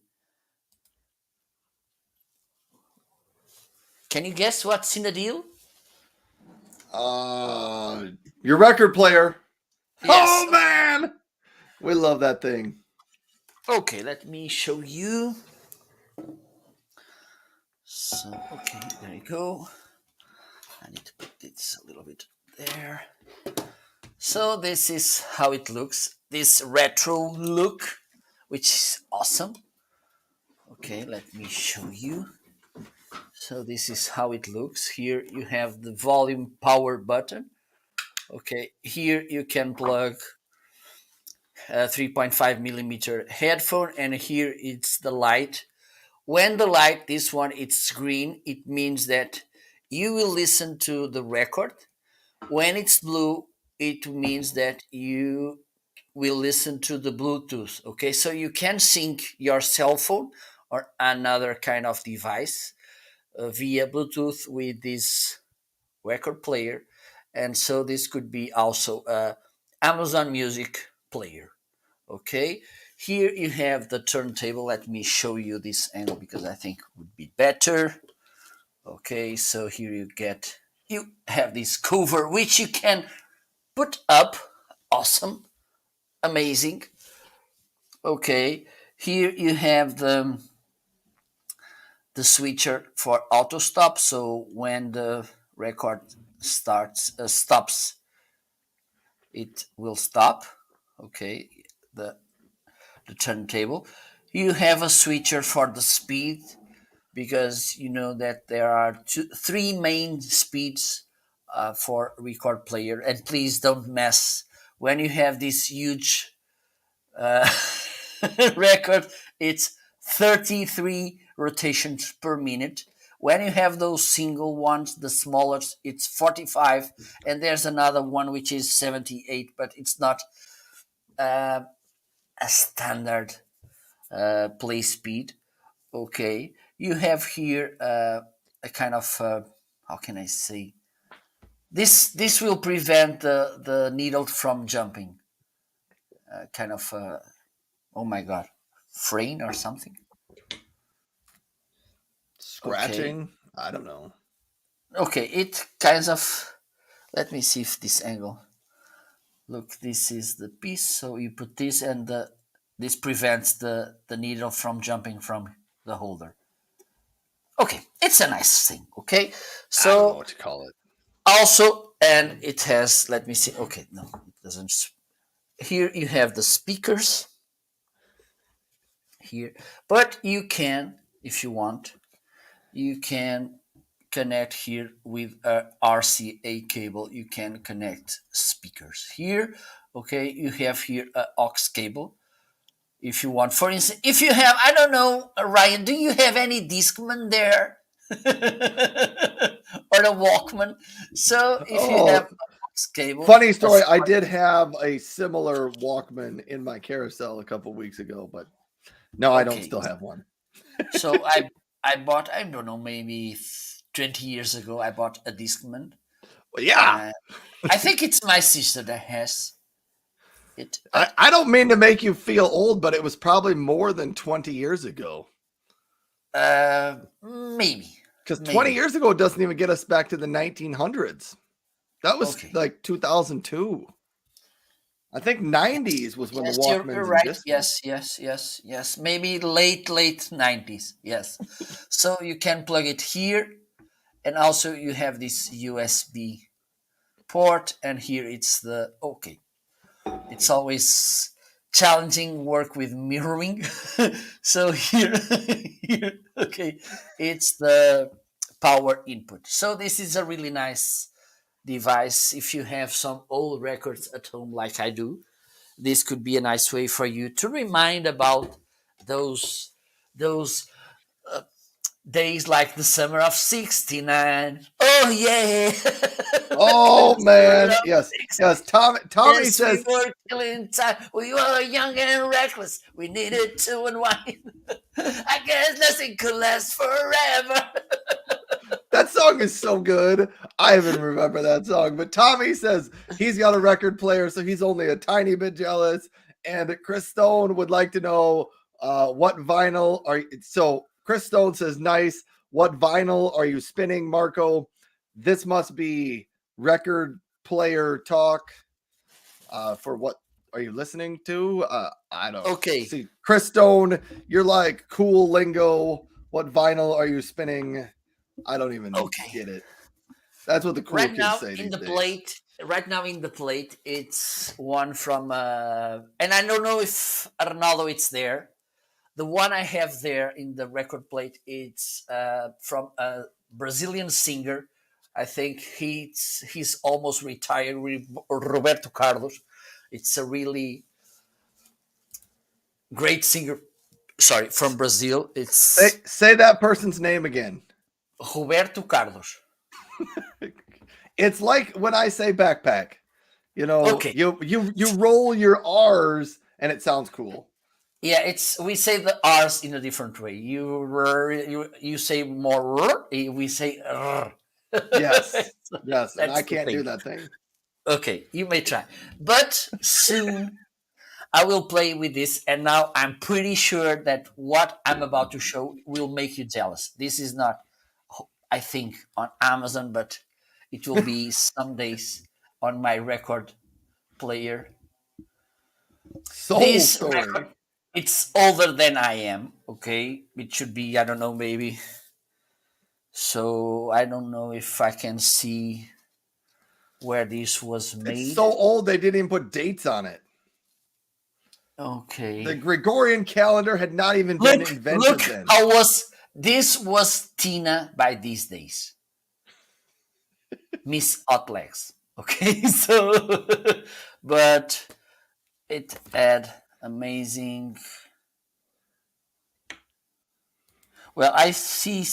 Can you guess what's in the deal? Your record player. Yes. Oh man, we love that thing. Okay, let me show you. So, okay, there you go. I need to put this a little bit there. So this is how it looks. This retro look, which is awesome. Okay, let me show you. So this is how it looks. Here you have the volume power button. Okay, here you can plug a 3.5 millimeter headphone, and here it's the light. When the light, this one, it's green, it means that you will listen to the record. When it's blue, it means that you will listen to the Bluetooth. Okay, so you can sync your cell phone or another kind of device via Bluetooth with this record player, and so this could be also a Amazon Music player. Okay, here you have the turntable. Let me show you this angle because I think it would be better. Okay, so here you have this cover which you can put up. Awesome, amazing. Okay, here you have the switcher for auto stop. So when the record stops, it will stop. Okay, the the turntable. You have a switcher for the speed because you know that there are three main speeds for record player. And please don't mess when you have this huge uh, record. It's 33 rotations per minute. When you have those single ones, the smallest, it's 45, and there's another one which is 78, but it's not uh, a standard play speed. Okay, you have here a kind of how can I say this will prevent the needle from jumping. Kind of oh my god, frame or something. Okay, Scratching? I don't know. okay, it kind of. Let me see if this angle. Look, this is the piece. So you put this, and this prevents the needle from jumping from the holder. Okay, it's a nice thing. Okay, I don't know so what to call it. also, and it has. Let me see. Okay, no, it doesn't. Here you have the speakers here, but you can, if you want, you can connect here with a RCA cable. You can connect speakers here. Okay, you have here a aux cable if you want. For instance, if you have, I don't know, Ryan, do you have any Discman there? Or a Walkman? So if you have Oh, an aux cable, funny story. I did have a similar Walkman in my carousel a couple weeks ago, but no, I don't okay, still have one. so I bought, I don't know, maybe 20 years ago I bought a Discman. Well, yeah, Uh, I think it's my sister that has it. I don't mean to make you feel old, but it was probably more than 20 years ago. Maybe, Because 20 maybe. years ago doesn't even get us back to the 1900s. That was Okay. like 2002. I think Yes, 90s was when the yes, you're Walkmans right. existed. Yes, yes, yes, yes. Maybe late 90s. Yes. So you can plug it here, and also you have this USB port, and here it's the okay. It's always challenging work with mirroring. So here, here, okay, it's the power input. So this is a really nice device if you have some old records at home like I do. This could be a nice way for you to remind about those those days like the summer of 69. Oh yeah. Oh Summer man, of yes, 60. yes. Tommy Yes, we says were killing time. We were young and reckless. We needed to unwind. I guess nothing could last forever. that song is so good. I even remember that song. But Tommy says he's got a record player, so he's only a tiny bit jealous. And Chris Stone would like to know what vinyl are. So Chris Stone says, "Nice. What vinyl are you spinning, Marco? This must be record player talk. For what are you listening to? I don't Okay. see. Chris Stone, you're like cool lingo. What vinyl are you spinning? I don't even Okay. get it. That's what the cool Right kids now say in these the days. plate, right now in the plate, it's one from, and I don't know if Ronaldo it's there. The one I have there in the record plate, it's from a Brazilian singer. I think he's almost retired. Roberto Carlos. It's a really great singer. Sorry, from Brazil. It's Say that person's name again. Roberto Carlos. It's like when I say backpack. You know, Okay. you roll your R's and it sounds cool. Yeah, it's we say the R's in a different way. You say more. We say. Yes, yes, and I That's the can't do thing. that thing. Okay, you may try, but soon I will play with this. And now I'm pretty sure that what I'm about to show will make you jealous. This is not, I think, on Amazon, but it will be some days on my record player. Soul This story. record, it's older than I am. Okay, it should be, I don't know, maybe. So I don't know if I can see where this was It's made. so old they didn't even put dates on it. The Okay. Gregorian calendar had not even been Look invented then. how was this was Tina by these days. Miss Otlegs. Okay, so but it had amazing. Well, I see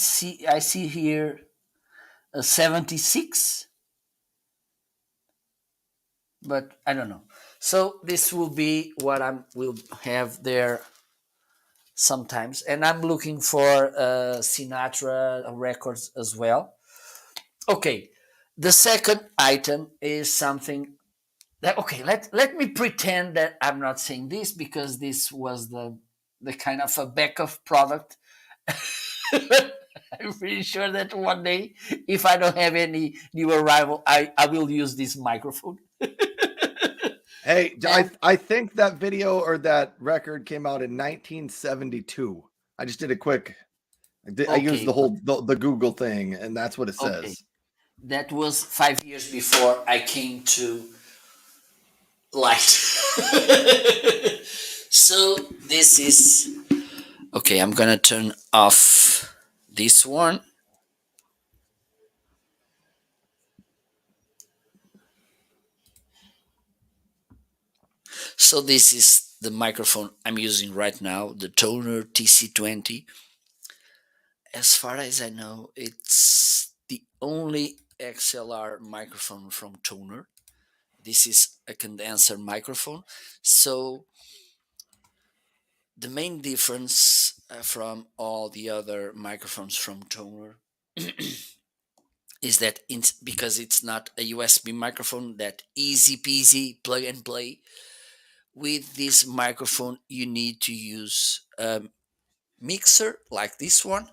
here a 76, but I don't know. So this will be what I will have there sometimes, and I'm looking for Sinatra records as well. Okay, the second item is something that, okay, let me pretend that I'm not saying this because this was the kind of a backup product. I'm pretty sure that one day, if I don't have any new arrival, I will use this microphone. Hey, And I think that video or that record came out in 1972. I just did a quick. I used okay, the whole the Google thing, and that's what it okay, says. that was 5 years before I came to light. So this is okay. I'm gonna turn off this one. So this is the microphone I'm using right now, the Toner TC20. As far as I know, it's the only XLR microphone from Toner. This is a condenser microphone. So the main difference from all the other microphones from Toner is that because it's not a USB microphone, that easy peasy plug and play. With this microphone, you need to use a mixer like this one.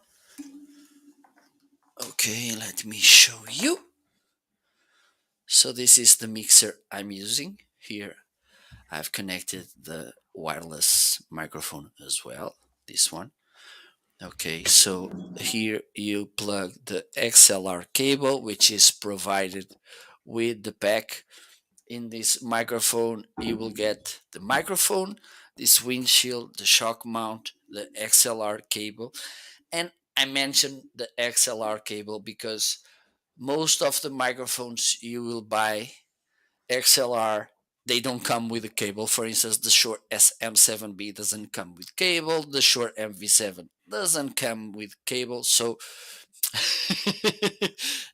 Okay, let me show you. So this is the mixer I'm using here. I've connected the wireless microphone as well, this one. Okay, so here you plug the XLR cable, which is provided with the pack. In this microphone, you will get the microphone, this windshield, the shock mount, the XLR cable. And I mentioned the XLR cable because most of the microphones you will buy XLR, they don't come with a cable. For instance, the Shure SM7B doesn't come with cable. The Shure MV7 doesn't come with cable. So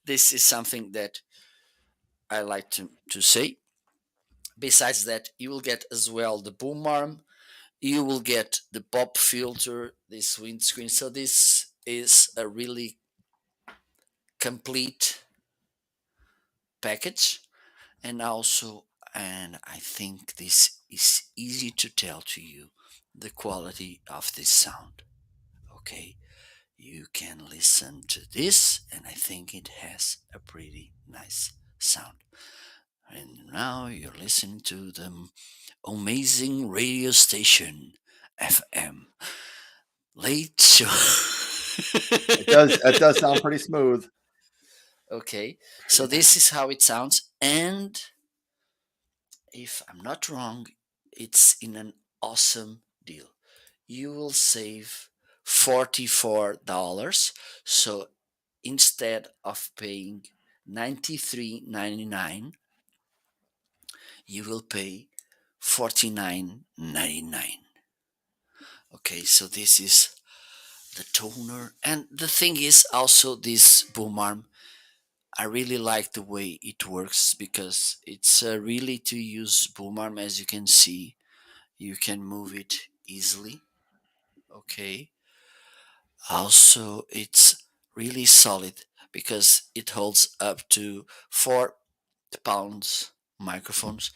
this is something that I like to say. Besides that, you will get as well the boom arm. You will get the pop filter, this windscreen. So this is a really complete package. And also, and I think this is easy to tell to you, the quality of this sound. Okay, you can listen to this, and I think it has a pretty nice sound. And now you're listening to the amazing radio station, FM. Late show. It does sound pretty smooth. Okay, so this is how it sounds, and if I'm not wrong, it's in an awesome deal. You will save $44. So instead of paying $93.99, you will pay $49.99. Okay, so this is the toner. And the thing is also this boom arm. I really like the way it works because it's really to use boom arm. As you can see, you can move it easily. Okay, also it's really solid. because it holds up to 4 pounds microphones,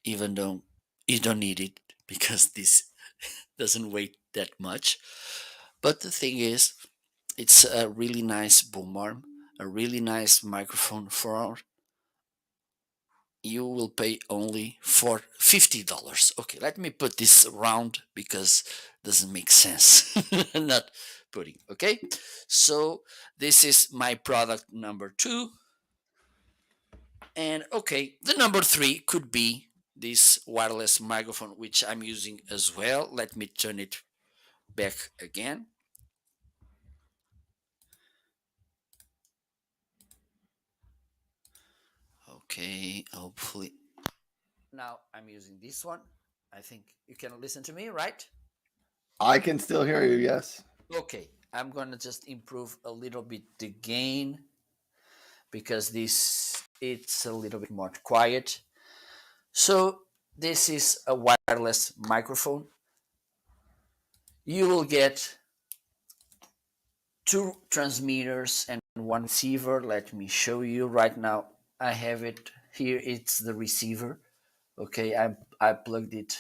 even though you don't need it because this doesn't weigh that much. But the thing is, it's a really nice boom arm, a really nice microphone for you will pay only for $50. Okay, let me put this round because it doesn't make sense. Not putting. Okay, so this is my product number 2, and okay, the number 3 could be this wireless microphone, which I'm using as well. Let me turn it back again. Okay, hopefully now I'm using this one. I think you can listen to me, right? I can still hear you. Yes. Okay, I'm gonna just improve a little bit the gain because this it's a little bit more quiet. So this is a wireless microphone. You will get 2 transmitters and 1 receiver. Let me show you right now. I have it here. It's the receiver. Okay, I plugged it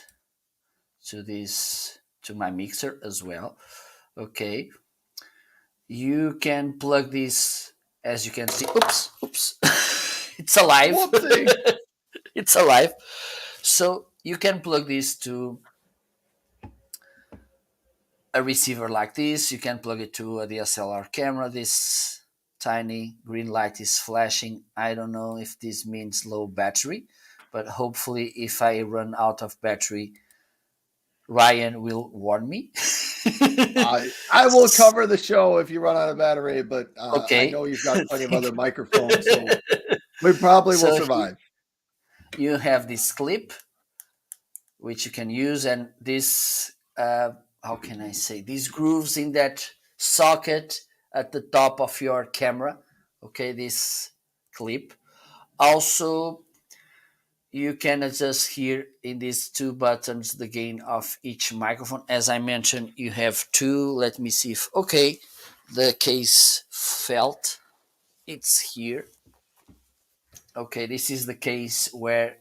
to my mixer as well. Okay, you can plug this, as you can see. Oops. It's alive. Whoopsie. It's alive. So you can plug this to a receiver like this. You can plug it to a DSLR camera. This tiny green light is flashing. I don't know if this means low battery, but hopefully if I run out of battery, Ryan will warn me. I will cover the show if you run out of battery, but I Okay. know you've got plenty of other microphones, so we probably will So survive. you have this clip which you can use, and this how can I say, these grooves in that socket at the top of your camera. Okay, this clip. Also, you can adjust here in these 2 buttons the gain of each microphone. As I mentioned, you have 2. Let me see if okay, the case felt. It's here. Okay, this is the case where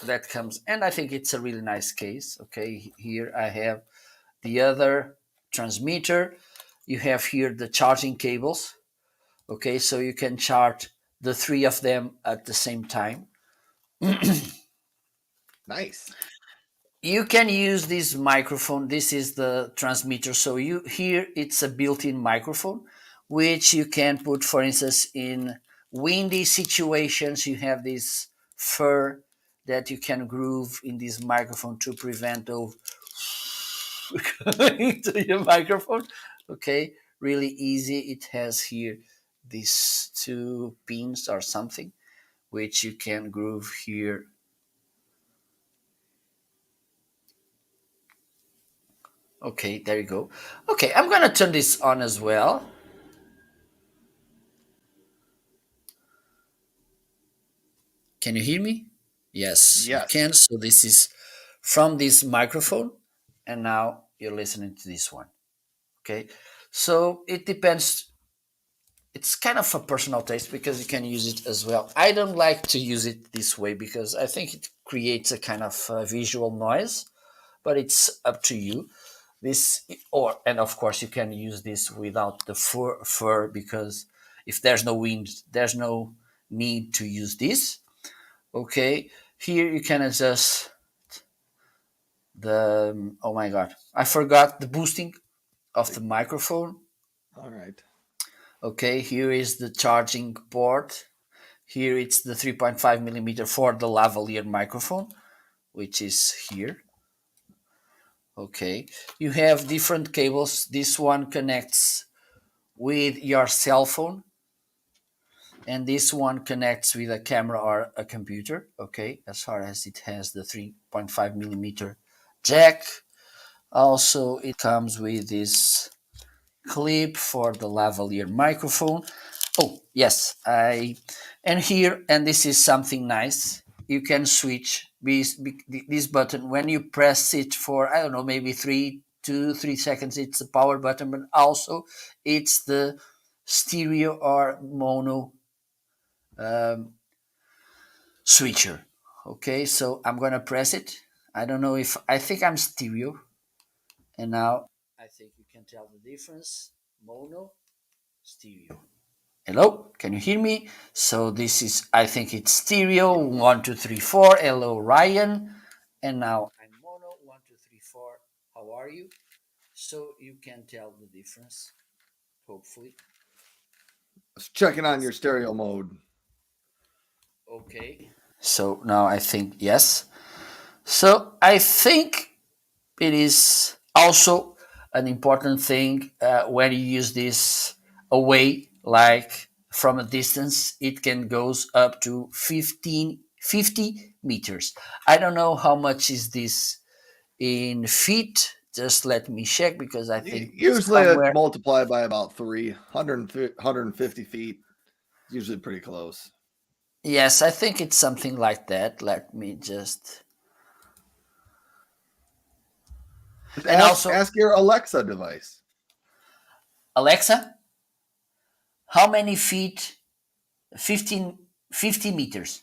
that comes, and I think it's a really nice case. Okay, here I have the other transmitter. You have here the charging cables. Okay, so you can charge the 3 of them at the same time. Nice. You can use this microphone. This is the transmitter. So you here it's a built-in microphone which you can put, for instance, in windy situations. You have this fur that you can groove in this microphone to prevent those going to your microphone. Okay, really easy. It has here these 2 pins or something which you can groove here. Okay, there you go. Okay, I'm gonna turn this on as well. Can you hear me? Yes, you can. Yes. So this is from this microphone, and now you're listening to this one. Okay, so it depends. It's kind of a personal taste because you can use it as well. I don't like to use it this way because I think it creates a kind of visual noise, but it's up to you. This or and of course you can use this without the fur because if there's no wind, there's no need to use this. Okay, here you can adjust the oh my god, I forgot the boosting of the microphone. All right. Okay, here is the charging port. Here it's the 3.5 millimeter for the lavalier microphone, which is here. Okay, you have different cables. This one connects with your cell phone, and this one connects with a camera or a computer. Okay, as far as it has the 3.5 millimeter jack. Also, it comes with this clip for the lavalier microphone. Oh yes, I and here, and this is something nice. You can switch this button when you press it for, I don't know, maybe 3 2 3 seconds. It's the power button, but also it's the stereo or mono switcher. Okay, so I'm gonna press it. I don't know if I think I'm stereo, and now I think you can tell the difference. Mono, stereo. Hello, can you hear me? So this is, I think it's stereo. 1, 2, 3, 4. Hello, Ryan. And now I'm mono. 1, 2, 3, 4. How are you? So you can tell the difference, hopefully. It's checking on your stereo mode. Okay. So now I think yes. So I think it is also an important thing when you use this away, like from a distance. It can goes up to 50 meters. I don't know how much is this in feet. Just let me check, because I think Usually it's somewhere. multiplied by about 150 feet. Usually pretty close. Yes, I think it's something like that. Let me just. And also, Ask your Alexa device. Alexa, how many feet? 50 meters.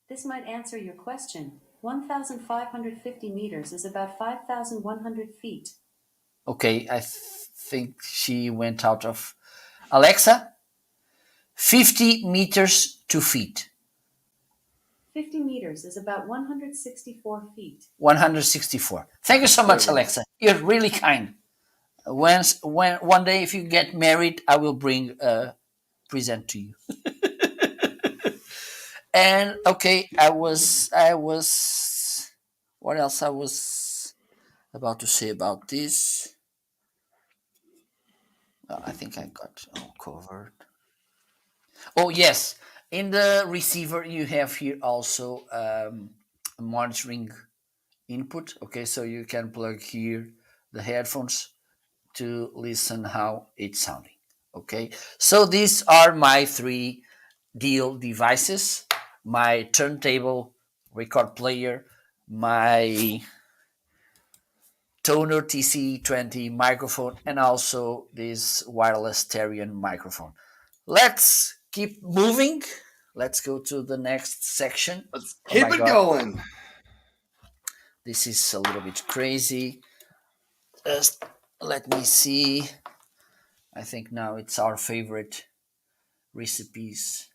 This might answer your question. 1,550 meters is about 5,100 feet. Okay, I think she went out of. Alexa, 50 meters to feet. 50 meters is about 164 feet. 164. Thank you so much, Alexa. You're really kind. When one day, if you get married, I will bring a present to you. And okay, I was. What else I was about to say about this? I think I got all covered. Oh yes, in the receiver you have here also monitoring input. Okay, so you can plug here the headphones to listen how it's sounding. Okay, so these are my three deal devices: my turntable, record player, my toner TC20 microphone, and also this wireless Therion microphone. Let's keep moving. Let's go to the next section. Let's Oh keep my it God. going. This is a little bit crazy. Just let me see. I think now it's our favorite recipes.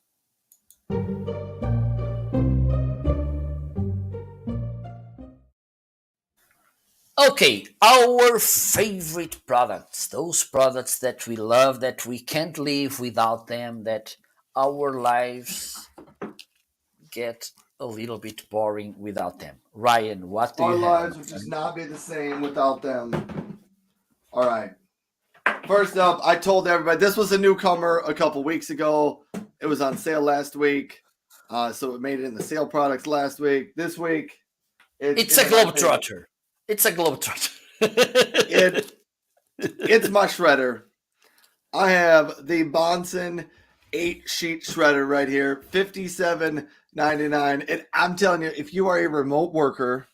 Okay, our favorite products, those products that we love, that we can't live without them, that our lives get a little bit boring without them. Ryan, what do Our you have? lives would just not be the same without them. All right. First up, I told everybody this was a newcomer a couple weeks ago. It was on sale last week. So it made it in the sale products last week. This week, It's a globetrotter. It's a globetrotter. It's my shredder. I have the Bonson 8-sheet shredder right here, $57.99. And I'm telling you, if you are a remote worker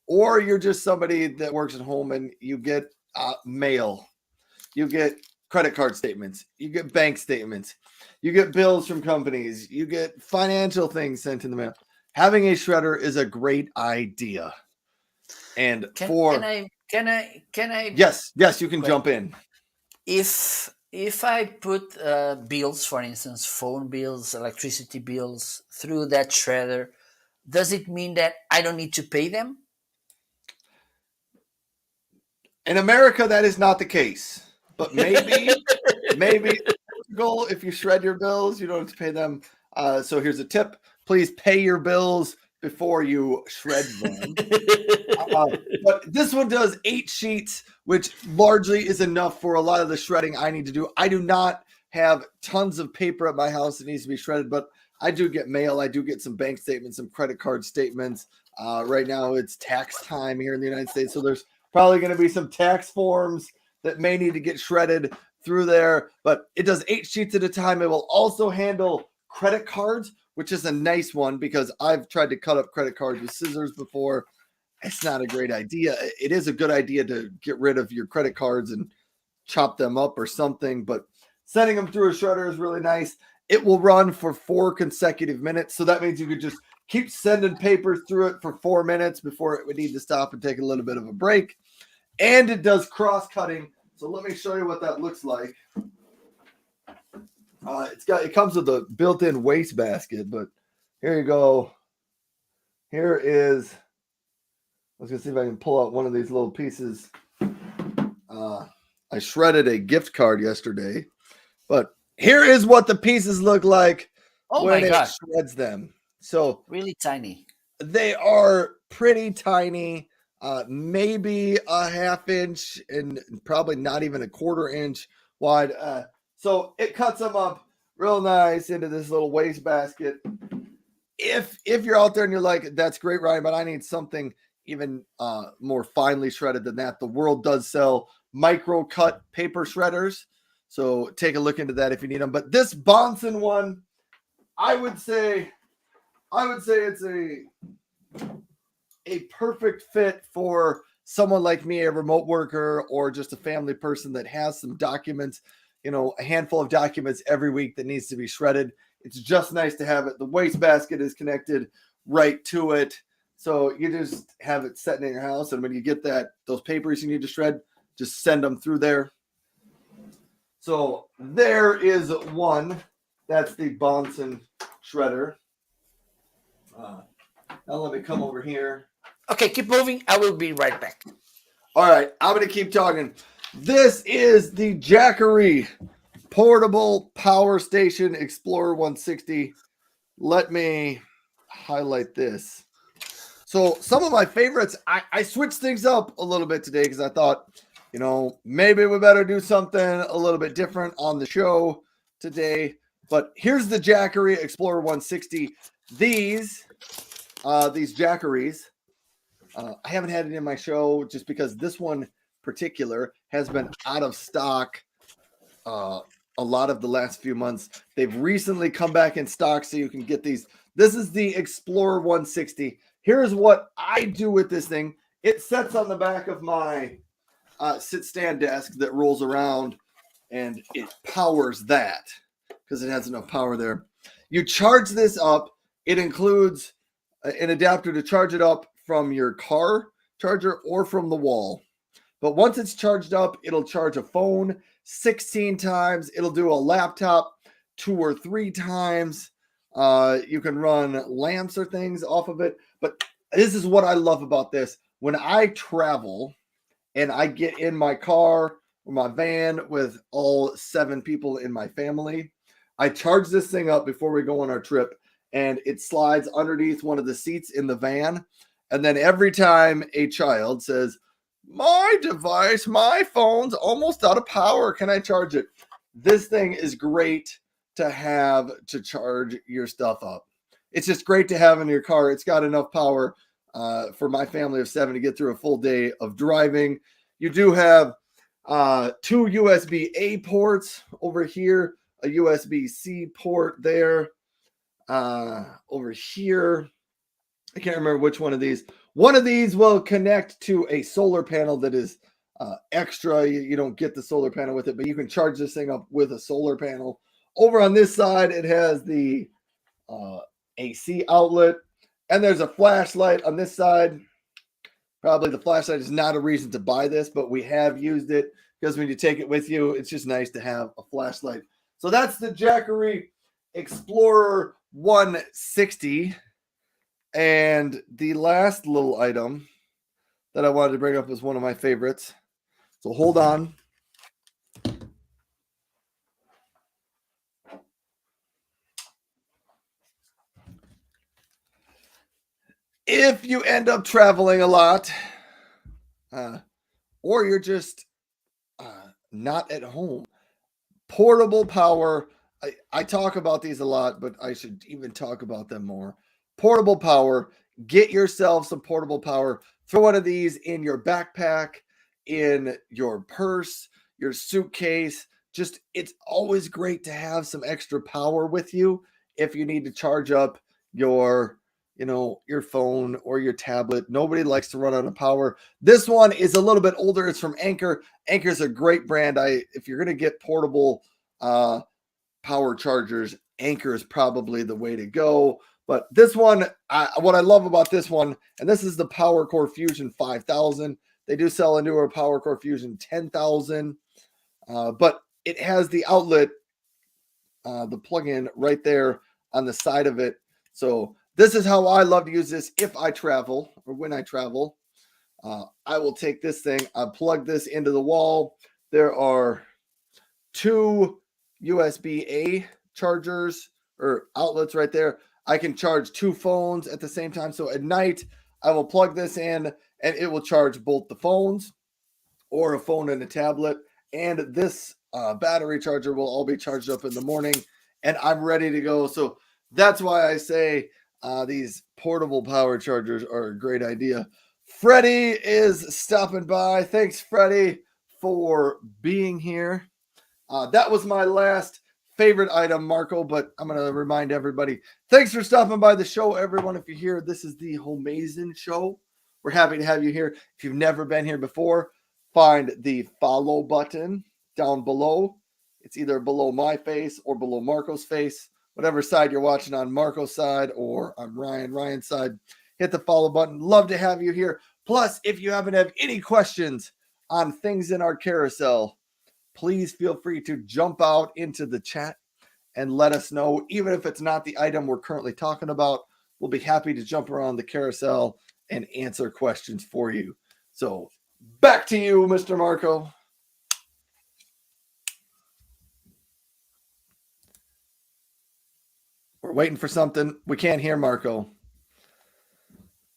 or you're just somebody that works at home and you get mail, you get credit card statements, you get bank statements, you get bills from companies, you get financial things sent in the mail. Having a shredder is a great idea. And Can I? Yes, you can jump in. If I put bills, for instance, phone bills, electricity bills through that shredder, does it mean that I don't need to pay them? In America, that is not the case. But maybe Portugal, if you shred your bills, you don't have to pay them. So here's a tip: please pay your bills before you shred them. But this one does 8 sheets, which largely is enough for a lot of the shredding I need to do. I do not have tons of paper at my house that needs to be shredded, but I do get mail. I do get some bank statements, some credit card statements. Right now, it's tax time here in the United States, so there's probably going to be some tax forms that may need to get shredded through there, but it does 8 sheets at a time. It will also handle credit cards, which is a nice one because I've tried to cut up credit cards with scissors before. It's not a great idea. It is a good idea to get rid of your credit cards and chop them up or something, but sending them through a shredder is really nice. It will run for 4 consecutive minutes. So that means you could just keep sending papers through it for 4 minutes before it would need to stop and take a little bit of a break. And it does cross-cutting. So let me show you what that looks like. It comes with a built-in waste basket, but here you go. Here is, I was going to see if I can pull out one of these little pieces. I shredded a gift card yesterday, but here is what the pieces look like when it shreds them. So really tiny. They are pretty tiny, maybe a ½ inch and probably not even a ½ inch wide. So it cuts them up real nice into this little waste basket. If you're out there and you're like, that's great, Ryan, but I need something even more finely shredded than that, the world does sell micro cut paper shredders. So take a look into that if you need them. But this Bonson one, I would say it's a perfect fit for someone like me, a remote worker, or just a family person that has some documents, a handful of documents every week that needs to be shredded. It's just nice to have it. The waste basket is connected right to it. So you just have it sitting in your house. And when you get those papers you need to shred, just send them through there. So there is one. That's the Bonson shredder. Now let me come over here. Okay, keep moving. I will be right back. All right, I'm going to keep talking. This is the Jackery Portable Power Station Explorer 160. Let me highlight this. So some of my favorites, I switched things up a little bit today because I thought, maybe we better do something a little bit different on the show today. But here's the Jackery Explorer 160. These Jackeries, I haven't had it in my show just because this one particular has been out of stock a lot of the last few months. They've recently come back in stock so you can get these. This is the Explorer 160. Here's what I do with this thing. It sets on the back of my sit-stand desk that rolls around, and it powers that because it has enough power there. You charge this up. It includes an adapter to charge it up from your car charger or from the wall. But once it's charged up, it'll charge a phone 16 times. It'll do a laptop 2 or 3 times. You can run lamps or things off of it. But this is what I love about this. When I travel and I get in my car or my van with all 7 people in my family, I charge this thing up before we go on our trip, and it slides underneath one of the seats in the van. And then every time a child says, my device, my phone's almost out of power, can I charge it? This thing is great to have to charge your stuff up. It's just great to have in your car. It's got enough power for my family of 7 to get through a full day of driving. You do have 2 USB-A ports over here, a USB-C port there. Over here, I can't remember which one of these. One of these will connect to a solar panel that is extra. You don't get the solar panel with it, but you can charge this thing up with a solar panel. Over on this side, it has the AC outlet, and there's a flashlight on this side. Probably the flashlight is not a reason to buy this, but we have used it because when you take it with you, it's just nice to have a flashlight. So that's the Jackery Explorer 160. And the last little item that I wanted to bring up was one of my favorites. So hold on. If you end up traveling a lot, or you're just not at home, portable power. I talk about these a lot, but I should even talk about them more. Portable power. Get yourself some portable power. Throw one of these in your backpack, in your purse, your suitcase. It's always great to have some extra power with you if you need to charge up your your phone or your tablet. Nobody likes to run out of power. This one is a little bit older. It's from Anker. Anker's a great brand. If you're going to get portable power chargers, Anker is probably the way to go. But this one, what I love about this one, and this is the PowerCore Fusion 5000. They do sell a newer PowerCore Fusion 10,000, but it has the outlet, the plug-in right there on the side of it. So this is how I love to use this if I travel or when I travel. I will take this thing, I plug this into the wall. There are 2 USB-A chargers or outlets right there. I can charge 2 phones at the same time. So at night, I will plug this in and it will charge both the phones or a phone and a tablet. And this battery charger will all be charged up in the morning and I'm ready to go. So that's why I say these portable power chargers are a great idea. Freddie is stopping by. Thanks, Freddie, for being here. That was my last favorite item, Marco, but I'm going to remind everybody, thanks for stopping by the show, everyone. If you're here, this is the Homeazin show. We're happy to have you here. If you've never been here before, find the follow button down below. It's either below my face or below Marco's face, whatever side you're watching on, Marco's side or on Ryan's side. Hit the follow button. Love to have you here. Plus, if you happen to have any questions on things in our carousel, please feel free to jump out into the chat and let us know. Even if it's not the item we're currently talking about, we'll be happy to jump around the carousel and answer questions for you. So back to you, Mr. Marco. We're waiting for something. We can't hear Marco.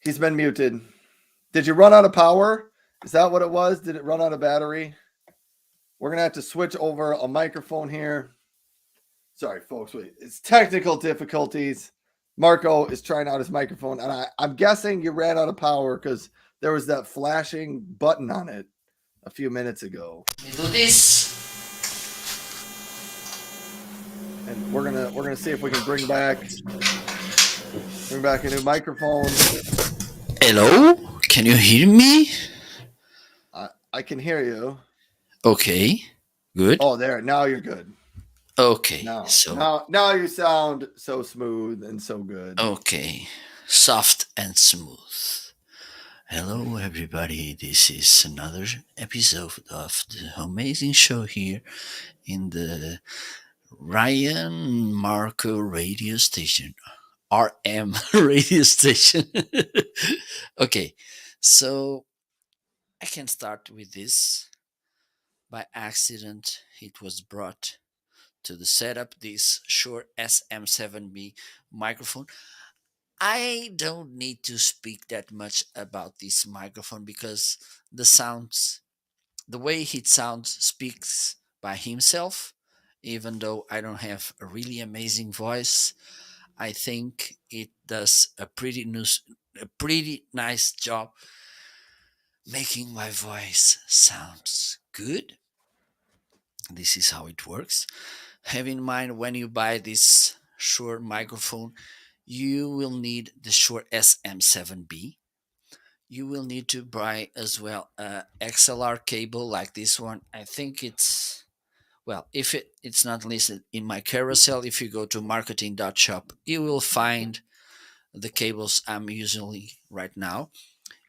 He's been muted. Did you run out of power? Is that what it was? Did it run out of battery? We're going to have to switch over a microphone here. Sorry, folks. It's technical difficulties. Marco is trying out his microphone, and I'm guessing you ran out of power because there was that flashing button on it a few minutes ago. We do this. And we're gonna see if we can bring back a new microphone. Hello? Can you hear me? I can hear you. Okay. Good. Oh, there. Now you're good. Okay. Now you sound so smooth and so good. Okay. Soft and smooth. Hello, everybody. This is another episode of the Homeazin show here in the Ryan Marco radio station. RM radio station. Okay. So I can start with this. By accident, it was brought to the setup, this Shure SM7B microphone. I don't need to speak that much about this microphone because the way it sounds speaks by himself. Even though I don't have a really amazing voice, I think it does a pretty nice job making my voice sounds good. This is how it works. Have in mind when you buy this Shure microphone, you will need the Shure SM7B. You will need to buy as well a XLR cable like this one. I think it's, well, if it's not listed in my carousel, if you go to marketing.shop, you will find the cables I'm using right now.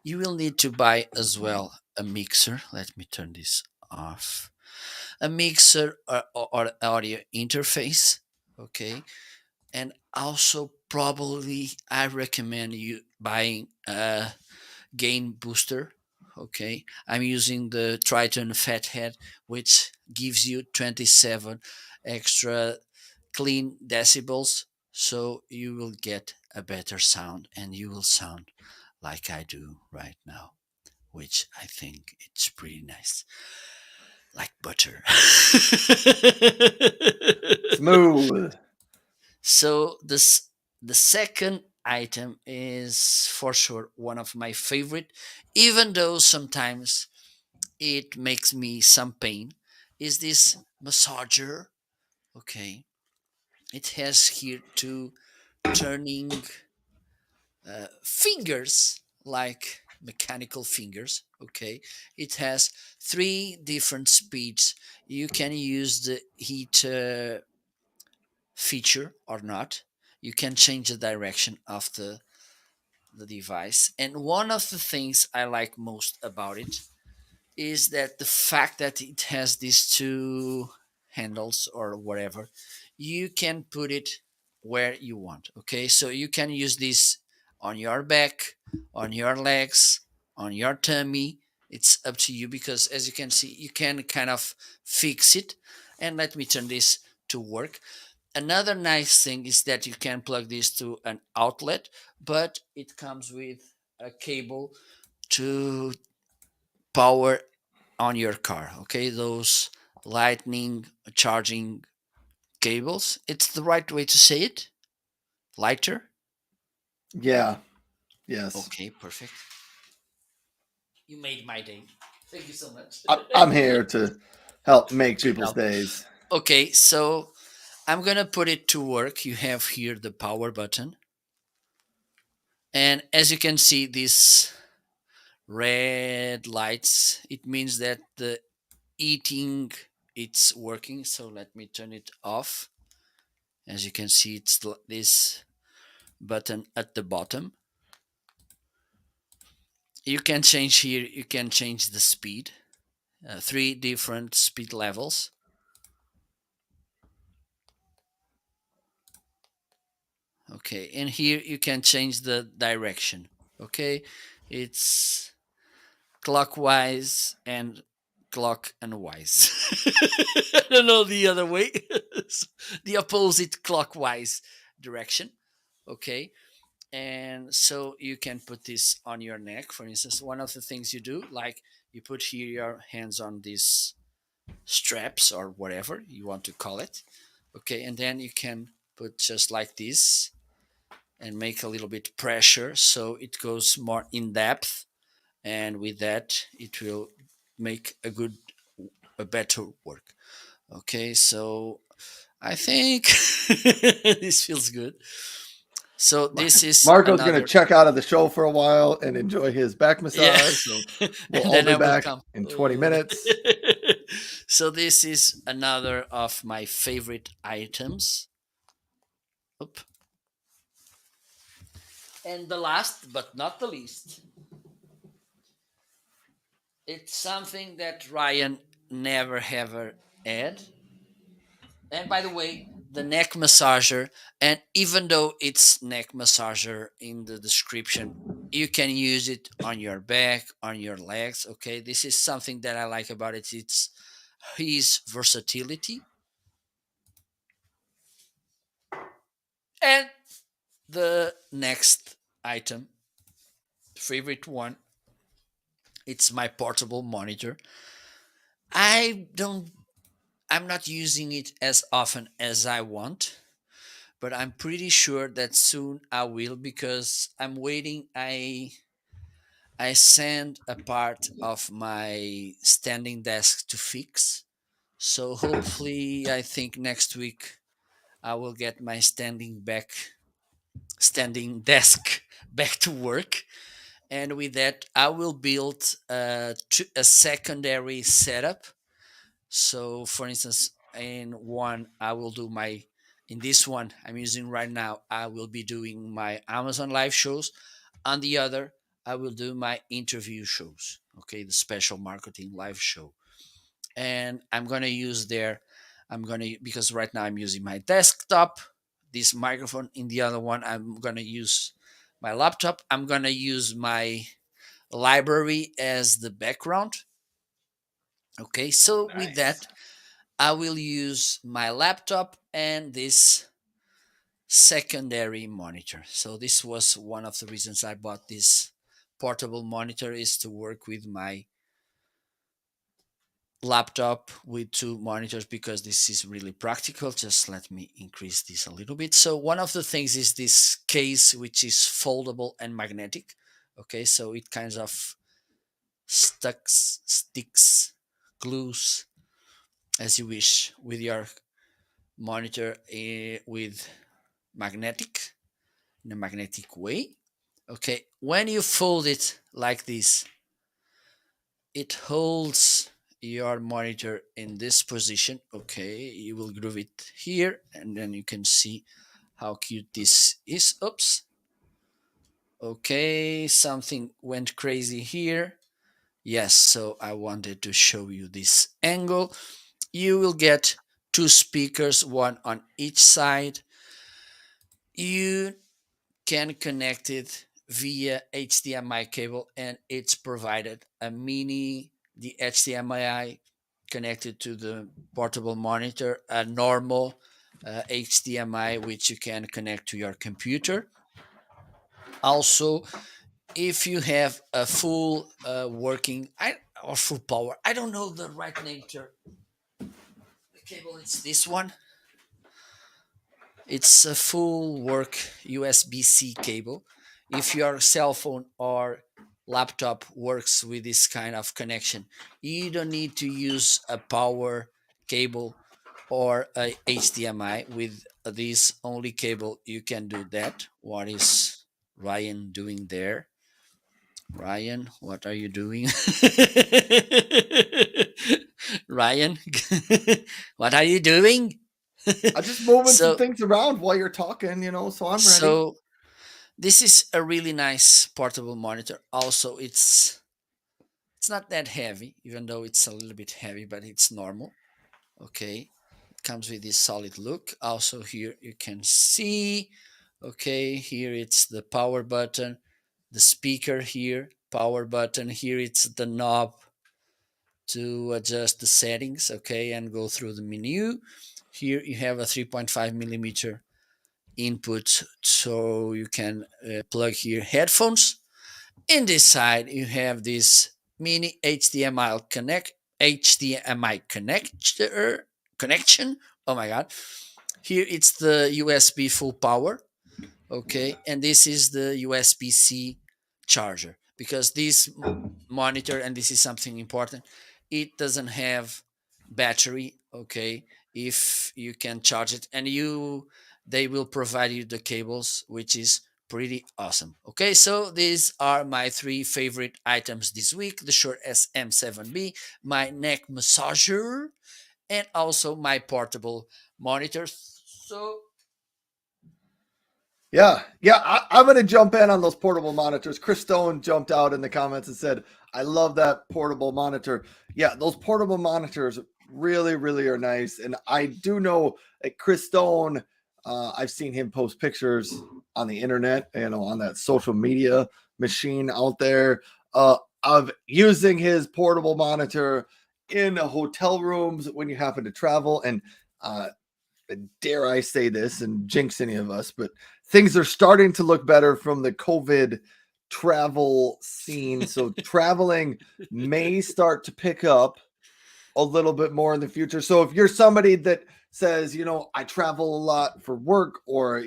You will need to buy as well a mixer. Let me turn this off. A mixer or audio interface, okay? And also probably I recommend you buying a gain booster, okay? I'm using the Triton Fathead, which gives you 27 extra clean decibels, so you will get a better sound and you will sound like I do right now, which I think it's pretty nice. Like butter. Smooth. So the second item is for sure one of my favorite, even though sometimes it makes me some pain, is this massager. Okay. It has here two turning fingers, like mechanical fingers. Okay, it has three different speeds. You can use the heat feature or not. You can change the direction of the device. And one of the things I like most about it is that the fact that it has these two handles or whatever, you can put it where you want. Okay, so you can use this on your back, on your legs, on your tummy. It's up to you because, as you can see, you can kind of fix it. And let me turn this to work. Another nice thing is that you can plug this to an outlet, but it comes with a cable to power on your car. Okay, those lightning charging cables. It's the right way to say it. Lighter. Yeah. Yes. Okay, perfect. You made my day. Thank you so much. I'm here to help make To people's help. days. Okay, so I'm gonna put it to work. You have here the power button, and as you can see, these red lights. It means that the eating it's working. So let me turn it off. As you can see, it's this button at the bottom. You can change here, you can change the speed, three different speed levels. Okay, and here you can change the direction. Okay, it's clockwise and clock and wise. I don't know the other way. The opposite clockwise direction. Okay, and so you can put this on your neck. For instance, one of the things you do, like you put here your hands on these straps or whatever you want to call it. Okay, and then you can put just like this and make a little bit pressure so it goes more in depth, and with that it will make a better work. Okay, so I think this feels good. So this is Marco's going to another. check out of the show for a while and enjoy his back Yeah. massage. So we'll And all then be I will back come. in 20 minutes. So this is another of my favorite items. Oop. And the last but not the least, it's something that Ryan never ever had. And by the way, the neck massager, and even though it's neck massager in the description, you can use it on your back, on your legs. Okay, this is something that I like about it. It's his versatility. And the next item, favorite one, it's my portable monitor. I don't I'm not using it as often as I want, but I'm pretty sure that soon I will because I'm waiting. I send a part of my standing desk to fix. So hopefully I think next week I will get my standing desk back to work. And with that I will build a secondary setup. So, for instance, in this one I'm using right now, I will be doing my Amazon live shows. On the other, I will do my interview shows. Okay, the special marketing live show, and I'm gonna use there. Because right now I'm using my desktop, this microphone. In the other one, I'm gonna use my laptop. I'm gonna use my library as the background. Okay, so with Nice. that, I will use my laptop and this secondary monitor. So this was one of the reasons I bought this portable monitor, is to work with my laptop with two monitors, because this is really practical. Just let me increase this a little bit. So one of the things is this case, which is foldable and magnetic. Okay, so it kind of sticks, glues as you wish with your monitor with magnetic in a magnetic way. Okay, when you fold it like this, it holds your monitor in this position. Okay, you will groove it here, and then you can see how cute this is. Oops. Okay, something went crazy here. Yes, so I wanted to show you this angle. You will get two speakers, one on each side. You can connect it via HDMI cable, and it's provided a mini the HDMI connected to the portable monitor, a normal HDMI which you can connect to your computer. Also, if you have a full working or full power, I don't know the right name to the cable. It's this one. It's a full work USB-C cable. If your cell phone or laptop works with this kind of connection, you don't need to use a power cable or a HDMI. With this only cable, you can do that. What is Ryan doing there? Ryan, what are you doing? Ryan, what are you doing? I'm just moving some so things around while you're talking, so I'm ready. so this is a really nice portable monitor. Also, it's not that heavy, even though it's a little bit heavy, but it's normal. Okay, it comes with this solid look. Also, here you can see. Okay, here it's the power button, the speaker here, power button. Here it's the knob to adjust the settings. Okay, and go through the menu. Here you have a 3.5 millimeter input, so you can plug here headphones. In this side you have this mini HDMI connector connection. Oh my god, here it's the USB full power. Okay, and this is the USB-C charger, because this monitor, and this is something important, it doesn't have battery. Okay, if you can charge it, and they will provide you the cables, which is pretty awesome. Okay, so these are my three favorite items this week: the Shure SM7B, my neck massager, and also my portable monitors. So Yeah, I'm gonna jump in on those portable monitors. Chris Stone jumped out in the comments and said, "I love that portable monitor." Yeah, those portable monitors really, really are nice. And I do know that Chris Stone. I've seen him post pictures on the internet, on that social media machine out there, of using his portable monitor in hotel rooms when you happen to travel. And uh, dare I say this and jinx any of us, but things are starting to look better from the COVID travel scene. So traveling may start to pick up a little bit more in the future. So if you're somebody that says, I travel a lot for work, or,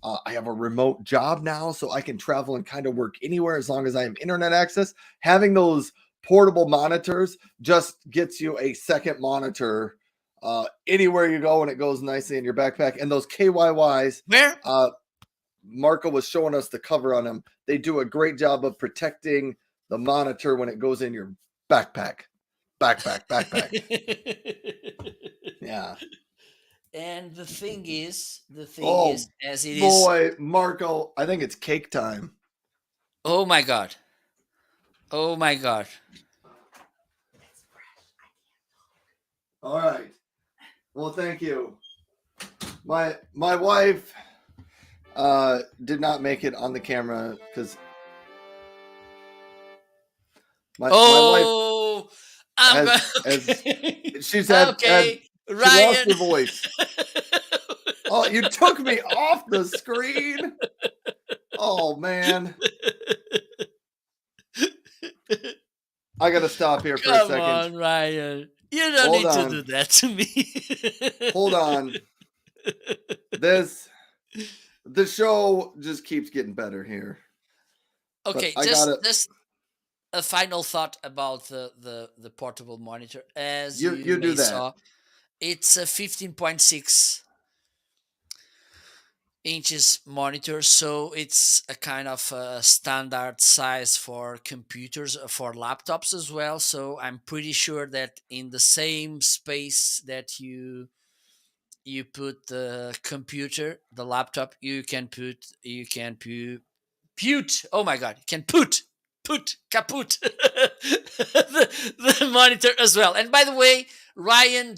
I have a remote job now, so I can travel and kind of work anywhere as long as I have internet access, having those portable monitors just gets you a second monitor anywhere you go, and it goes nicely in your backpack. And those KYYs, where Marco was showing us the cover on them. They do a great job of protecting the monitor when it goes in your backpack. Backpack. Yeah. And the thing Oh is, as it is, boy, Marco, I think it's cake time. oh my god, oh my god. All right. Well, thank you. My wife did not make it on the camera because my wife Oh, I'm going. has she's had Okay, she lost Ryan. her voice. Oh, you took me off the screen. Oh man. I gotta stop here for a Come second. on, Ryan. You don't Hold need to on. do that to me. Hold on. The show just keeps getting better here. Okay, But I got it. just a final thought about the portable monitor. As You you do may that. saw, it's a 15.6 inches monitor, so it's a kind of a standard size for computers, for laptops as well. So I'm pretty sure that in the same space that you put the computer, the laptop, you can put oh my god, you can put kaput the monitor as well. And by the way, Ryan,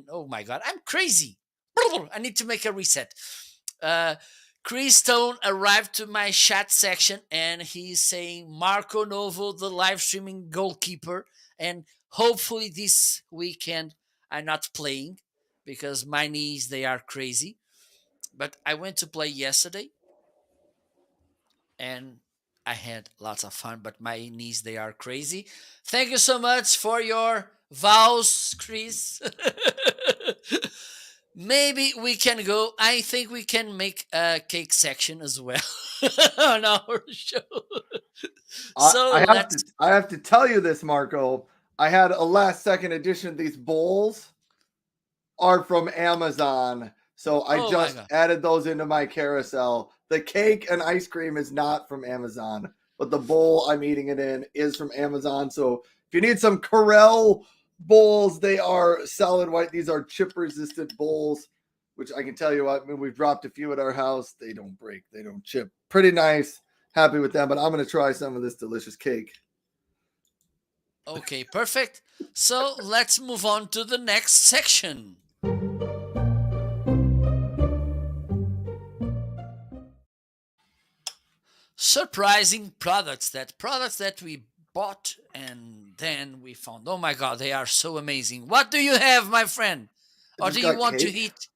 oh my god, I'm crazy. I need to make a reset. uh Chris Stone arrived to my chat section and he's saying Marco Novo, the live streaming goalkeeper, and hopefully this weekend I'm not playing because my knees, they are crazy. But I went to play yesterday and I had lots of fun, but my knees, they are crazy. Thank you so much for your vows, Chris. Maybe we can go. I think we can make a cake section as well on our show. So let's. I have to tell you this, Marco. I had a last second edition. These bowls are from Amazon. So I Oh my just god. added those into my carousel. The cake and ice cream is not from Amazon, but the bowl I'm eating it in is from Amazon. So if you need some Corel bowls, they are solid white. These are chip resistant bowls, which I can tell you what, I mean, we've dropped a few at our house. They don't break, they don't chip. Pretty nice. Happy with them, but I'm going to try some of this delicious cake. Okay, perfect. So let's move on to the next section. Surprising products that we bought and then we found, oh my god, they are so amazing. What do you have, my friend? I Or just do you got want to cake. eat?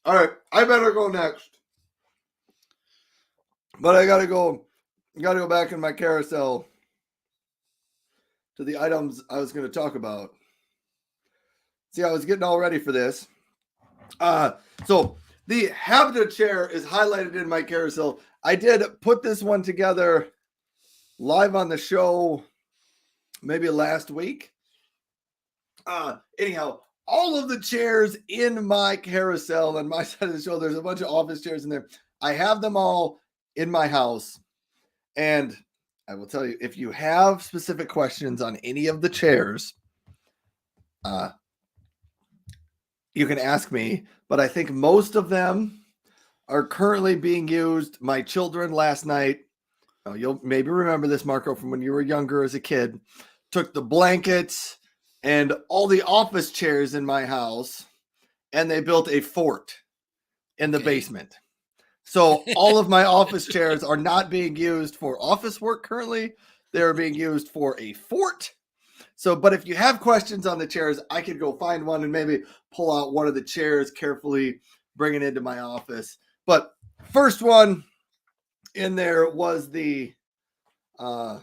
All right, I better go next. But I gotta go back in my carousel to the items I was going to talk about. See, I was getting all ready for this. So the Habita chair is highlighted in my carousel. I did put this one together live on the show maybe last week. Anyhow, all of the chairs in my carousel and my side of the show, there's a bunch of office chairs in there. I have them all in my house. And I will tell you, if you have specific questions on any of the chairs, you can ask me, but I think most of them are currently being used. My children last night, you'll maybe remember this, Marco, from when you were younger as a kid, took the blankets and all the office chairs in my house, and they built a fort in the basement. So all of my office chairs are not being used for office work currently. They're being used for a fort. So, but if you have questions on the chairs, I could go find one and maybe pull out one of the chairs, carefully bring it into my office. But first one in there was the Habita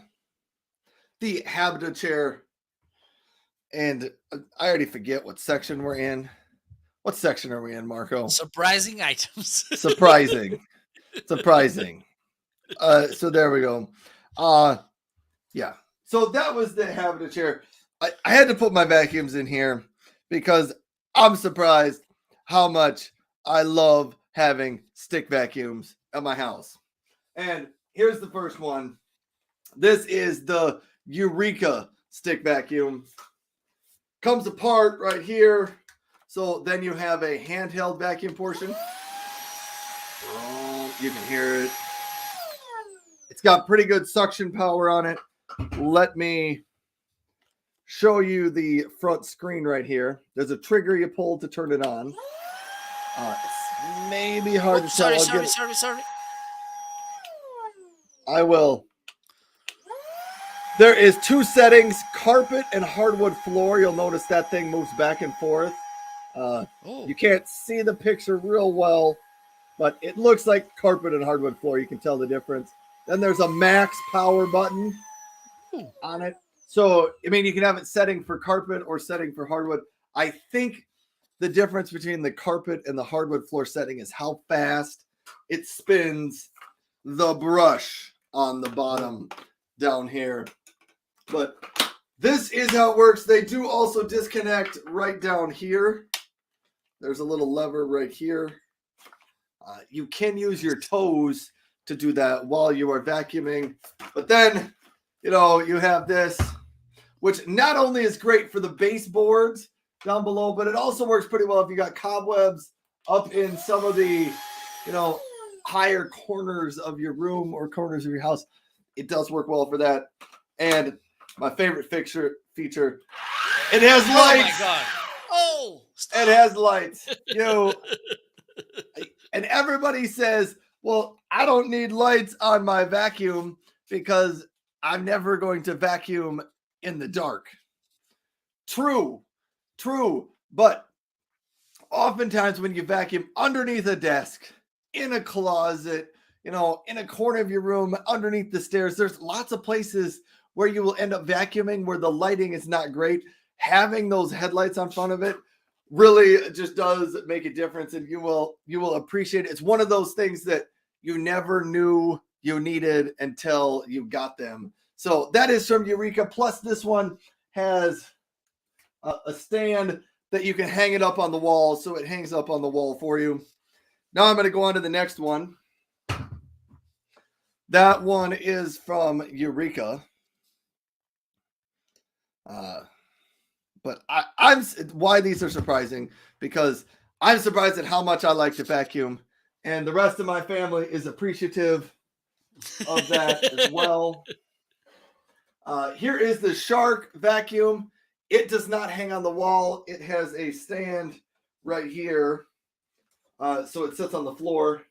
chair. And I already forget what section we're in. What section are we in, Marco? Surprising items. Surprising. So there we go. Yeah. So that was the Habita chair. I had to put my vacuums in here because I'm surprised how much I love having stick vacuums at my house. And here's the first one. This is the Eureka stick vacuum. Comes apart right here. So then you have a handheld vacuum portion. Oh, you can hear it. It's got pretty good suction power on it. Let me show you the front screen right here. There's a trigger you pull to turn it on. It's maybe hard to tell. Sorry. I will. There is two settings, carpet and hardwood floor. You'll notice that thing moves back and forth. You can't see the picture real well, but it looks like carpet and hardwood floor. You can tell the difference. Then there's a max power button on it. So, I mean, you can have it setting for carpet or setting for hardwood. I think the difference between the carpet and the hardwood floor setting is how fast it spins the brush on the bottom down here. But this is how it works. They do also disconnect right down here. There's a little lever right here. You can use your toes to do that while you are vacuuming. But then, you know, you have this, which not only is great for the baseboards down below, but it also works pretty well if you got cobwebs up in some of the, you know, higher corners of your room or corners of your house. It does work well for that. And my favorite feature, it has lights. Oh my God. Oh, stop. It has lights. You know, and everybody says, well, I don't need lights on my vacuum because I'm never going to vacuum in the dark. True. But oftentimes when you vacuum underneath a desk, in a closet, you know, in a corner of your room, underneath the stairs, there's lots of places where you will end up vacuuming where the lighting is not great. Having those headlights on front of it really just does make a difference, and you will appreciate it. It's one of those things that you never knew you needed until you got them. So that is from Eureka. Plus this one has a stand that you can hang it up on the wall, so it hangs up on the wall for you. Now I'm going to go on to the next one. That one is from Eureka. But I'm why these are surprising, because I'm surprised at how much I like to vacuum, and the rest of my family is appreciative of that as well. Here is the Shark vacuum. It does not hang on the wall. It has a stand right here, so it sits on the floor.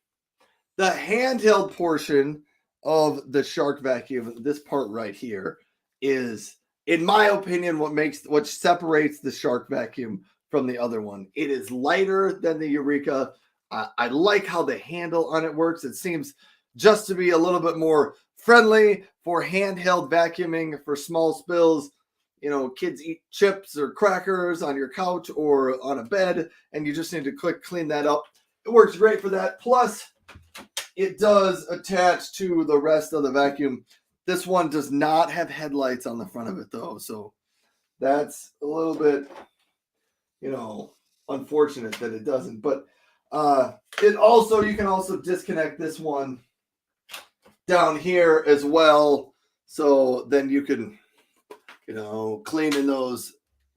The handheld portion of the Shark vacuum, this part right here, is, in my opinion, what separates the Shark vacuum from the other one. It is lighter than the Eureka. I like how the handle on it works. It seems just to be a little bit more friendly for handheld vacuuming for small spills. You know, kids eat chips or crackers on your couch or on a bed, and you just need to clean that up. It works great for that. Plus, it does attach to the rest of the vacuum. This one does not have headlights on the front of it, though, so that's a little bit, you know, unfortunate that it doesn't. But you can also disconnect this one down here as well, so then you can, you know, clean in those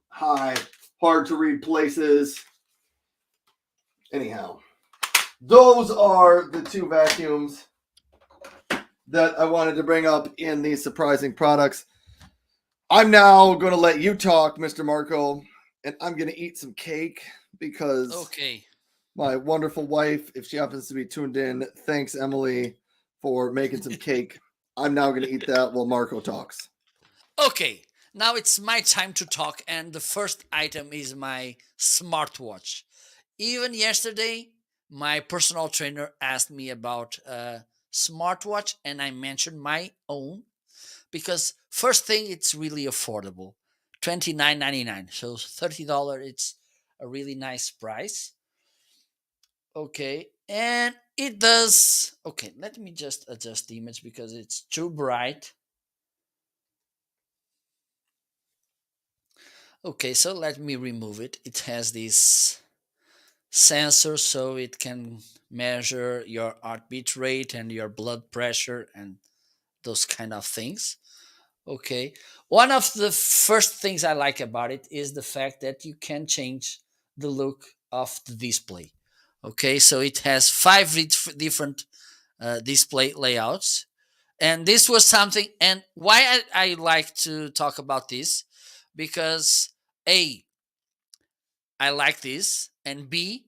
hard to read places. Anyhow, those are the two vacuums that I wanted to bring up in these surprising products. I'm now going to let you talk, Mr. Marco, and I'm going to eat some cake because my wonderful wife, if she happens to be tuned in, thanks, Emily, for making some cake. I'm now going to eat that while Marco talks. Okay, now it's my time to talk, and the first item is my smartwatch. Even yesterday, my personal trainer asked me about smartwatch, and I mentioned my own because first thing, it's really affordable, $29.99, so $30. It's a really nice price. Okay, and it does. Okay, let me just adjust the image because it's too bright. Okay, so let me remove it. It has this sensor, so it can measure your heartbeat rate and your blood pressure and those kind of things. Okay, one of the first things I like about it is the fact that you can change the look of the display. Okay, so it has 5 different display layouts, and this was something. And why I like to talk about this, because A, I like this, and B,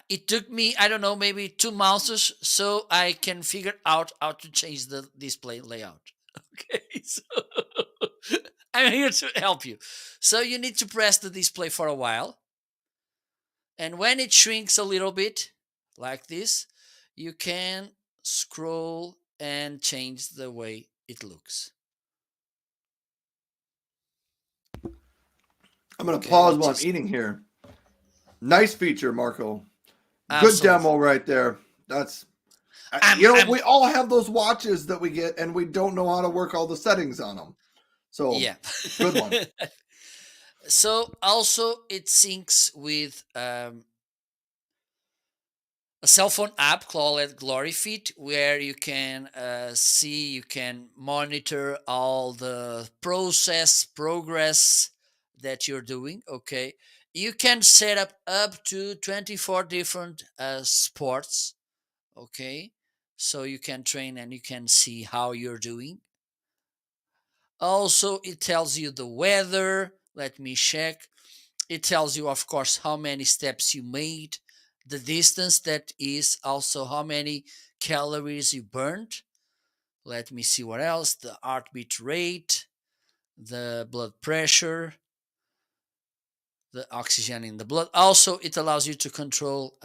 it took me, I don't know, maybe 2 months so I can figure out how to change the display layout. Okay, so I'm here to help you. So you need to press the display for a while, and when it shrinks a little bit like this, you can scroll and change the way it looks. I'm going to pause while I'm eating here. Nice feature, Marco. Good demo right there. That's, we all have those watches that we get, and we don't know how to work all the settings on them. So Yeah. good one. So also it syncs with a cell phone app called Glory Fit, where you can see, you can monitor all the progress that you're doing. Okay, you can set up to 24 different sports. Okay, so you can train and you can see how you're doing. Also, it tells you the weather. Let me check. It tells you, of course, how many steps you made, the distance, that is also how many calories you burned. Let me see what else. The heartbeat rate, the blood pressure, the oxygen in the blood. Also, it allows you to control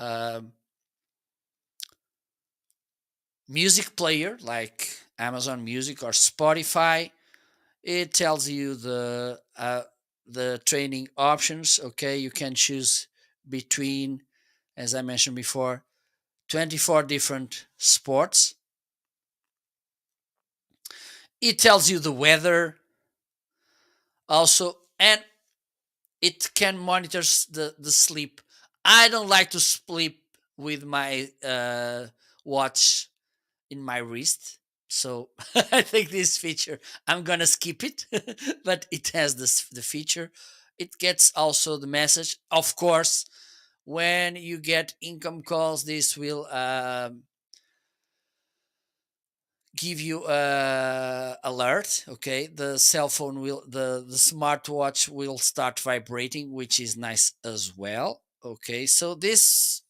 music player like Amazon Music or Spotify. It tells you the training options. Okay, you can choose between, as I mentioned before, 24 different sports. It tells you the weather also, and it can monitor the sleep. I don't like to sleep with my watch in my wrist. So I think this feature, I'm gonna skip it, but it has the feature. It gets also the message. Of course, when you get income calls, this will give you a alert. Okay, the cell phone will, the smartwatch will start vibrating, which is nice as well. Okay, so this,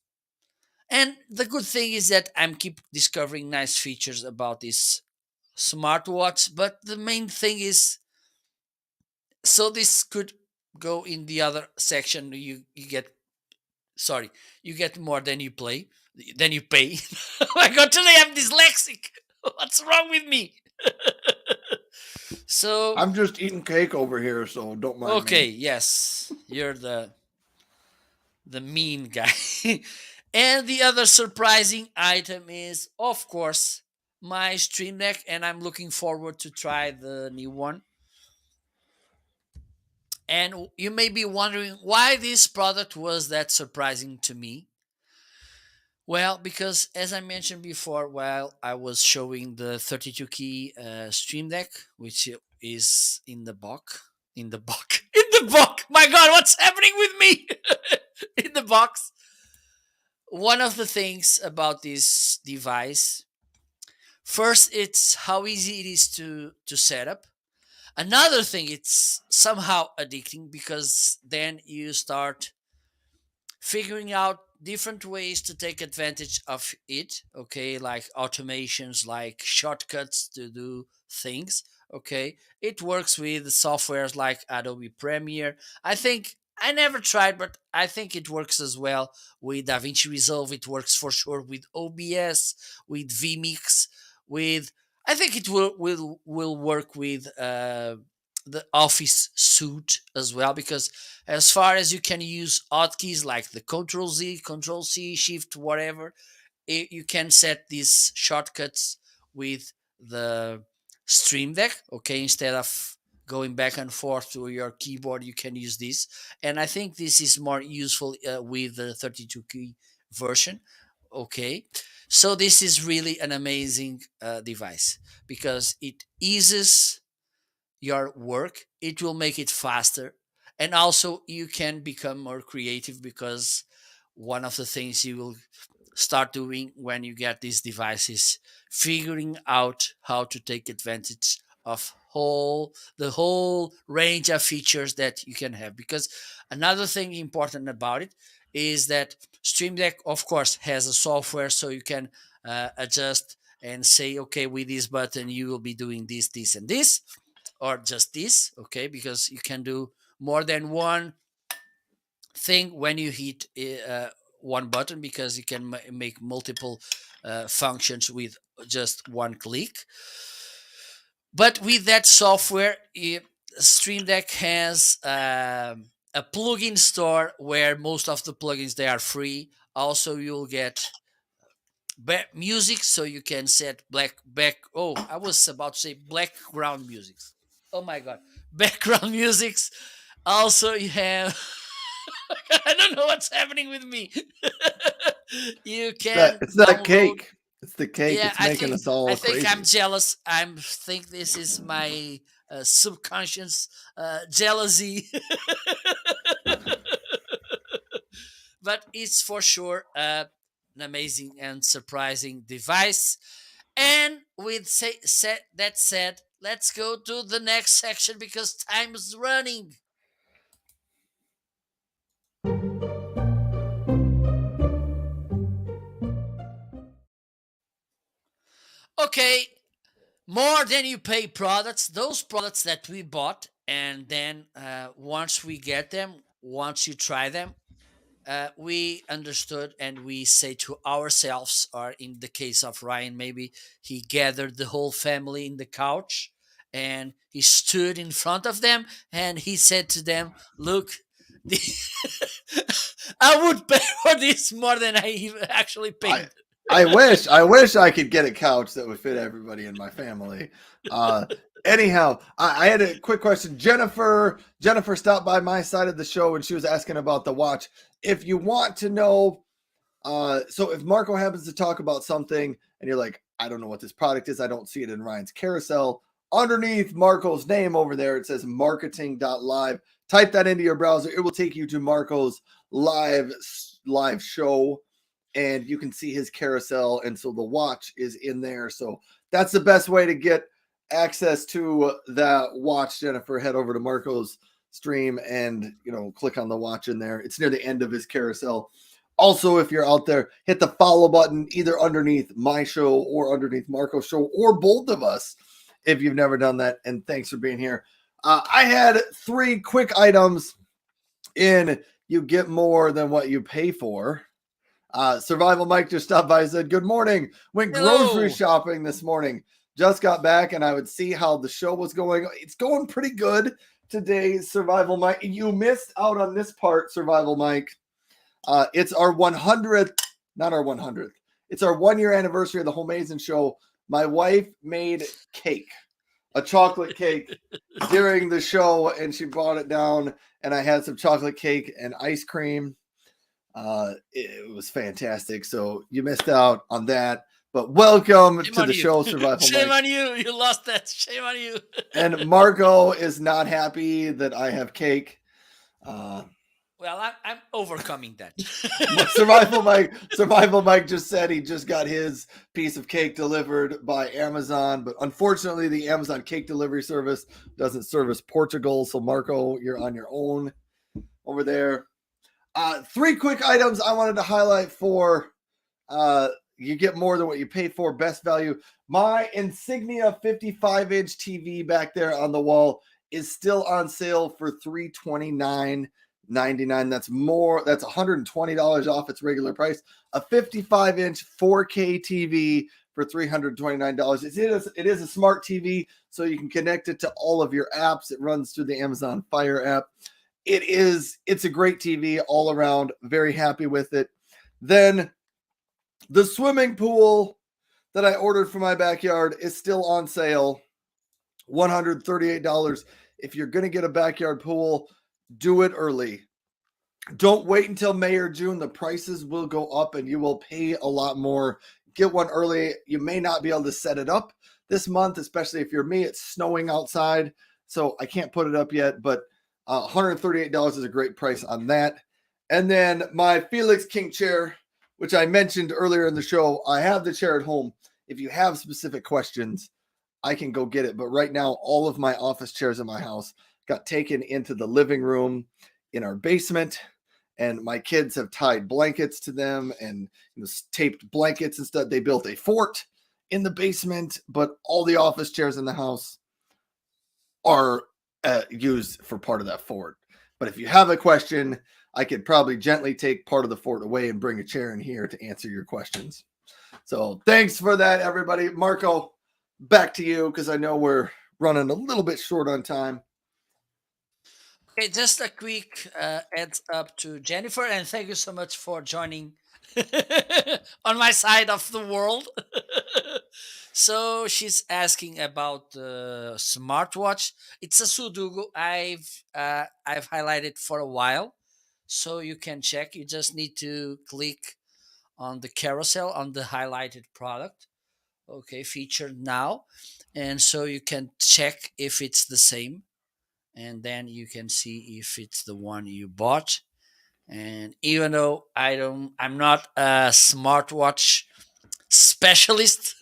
and the good thing is that I'm keep discovering nice features about this smartwatch, but the main thing is, so this could go in the other section. You get, sorry, you get more than you play, than you pay. Oh my god, today I'm dyslexic. What's wrong with me? So I'm just eating cake over here, so don't mind okay, me. yes, you're the mean guy. And the other surprising item is, of course, my Stream Deck, and I'm looking forward to try the new one. And you may be wondering why this product was that surprising to me. Well, because as I mentioned before, while I was showing the 32 key Stream Deck, which is in the box, in the box, in the box. My God, what's happening with me? In the box. One of the things about this device, first, it's how easy it is to set up. Another thing, it's somehow addicting because then you start figuring out different ways to take advantage of it. Okay, like automations, like shortcuts to do things. Okay, it works with softwares like Adobe Premiere. I think I never tried, but I think it works as well with DaVinci Resolve. It works for sure with OBS, with vMix, with, I think it will work with the Office suite as well, because as far as you can use hotkeys like the Control Z, Control C, Shift, whatever, you can set these shortcuts with the Stream Deck. Okay, instead of going back and forth to your keyboard, you can use this. And I think this is more useful with the 32 key version. Okay, so this is really an amazing device because it eases your work, it will make it faster, and also you can become more creative because one of the things you will start doing when you get these devices, figuring out how to take advantage of the whole range of features that you can have. Because another thing important about it is that Stream Deck, of course, has a software, so you can adjust and say, okay, with this button you will be doing this and this, or just this. Okay, because you can do more than one thing when you hit one button, because you can make multiple functions with just one click. But with that software, Stream Deck has a plugin store where most of the plugins, they are free. Also, you'll get music, so you can set black back. Oh, I was about to say background music. Oh my god. Background musics. Also, you have. I don't know what's happening with me. You can It's that download. cake. It's the cake. Yeah, It's I making think us all I'm crazy. jealous. Think this is my subconscious jealousy, but it's for sure an amazing and surprising device. And with that said, let's go to the next section because time is running. Okay, more than you pay products, those products that we bought, and then once we get them, once you try them, we understood and we say to ourselves, or in the case of Ryan, maybe he gathered the whole family in the couch and he stood in front of them and he said to them, look, the I would pay for this more than I actually I paid. I wish I could get a couch that would fit everybody in my family. Uh, anyhow, I had a quick question. Jennifer stopped by my side of the show and she was asking about the watch. If you want to know, so if Marco happens to talk about something and you're like, I don't know what this product is, I don't see it in Ryan's carousel. Underneath Marco's name over there, it says marketing.live. Type that into your browser. It will take you to Marco's live show and you can see his carousel. And so the watch is in there. So that's the best way to get access to that watch. Jennifer, head over to Marco's stream and click on the watch in there. It's near the end of his carousel. Also, if you're out there, hit the follow button either underneath my show or underneath Marco's show or both of us if you've never done that. And thanks for being here. I had 3 quick items in you get more than what you pay for. Survival Mike just stopped by and said, good morning. Went grocery Hello. shopping this morning. Just got back and I would see how the show was going. It's going pretty good today, Survival Mike. You missed out on this part, Survival Mike. It's our 100th, not our 100th. It's our 1-year anniversary of the Homeazin show. My wife made cake, a chocolate cake during the show, and she brought it down, and I had some chocolate cake and ice cream. It was fantastic. So you missed out on that. But welcome Shame to on the you. show, Survival Shame Mike. on you. You lost that. Shame on you. And Marco is not happy that I have cake. Well, I'm overcoming that. Survival Mike just said he just got his piece of cake delivered by Amazon, but unfortunately the Amazon cake delivery service doesn't service Portugal. So Marco, you're on your own over there. 3 quick items I wanted to highlight for you get more than what you pay for. Best value. My Insignia 55-inch TV back there on the wall is still on sale for $329.99. That's $120 off its regular price. A 55-inch 4K TV for $329. It is a smart TV, so you can connect it to all of your apps. It runs through the Amazon Fire app. It's a great TV all around. Very happy with it. Then the swimming pool that I ordered for my backyard is still on sale. $138. If you're going to get a backyard pool, do it early. Don't wait until May or June. The prices will go up and you will pay a lot more. Get one early. You may not be able to set it up this month, especially if you're me. It's snowing outside, so I can't put it up yet, but $138 is a great price on that. And then my Felix King chair, which I mentioned earlier in the show, I have the chair at home. If you have specific questions, I can go get it. But right now, all of my office chairs in my house got taken into the living room in our basement. And my kids have tied blankets to them and taped blankets and stuff. They built a fort in the basement, but all the office chairs in the house are used for part of that fort. But if you have a question, I could probably gently take part of the fort away and bring a chair in here to answer your questions. So thanks for that, everybody. Marco, back to you because I know we're running a little bit short on time. Okay, just a quick heads up to Jennifer, and thank you so much for joining on my side of the world. So she's asking about the smartwatch. It's a Sudoku. I've highlighted for a while, so you can check. You just need to click on the carousel on the highlighted product. Okay, featured now, and so you can check if it's the same, and then you can see if it's the one you bought. And even though I'm not a smartwatch specialist,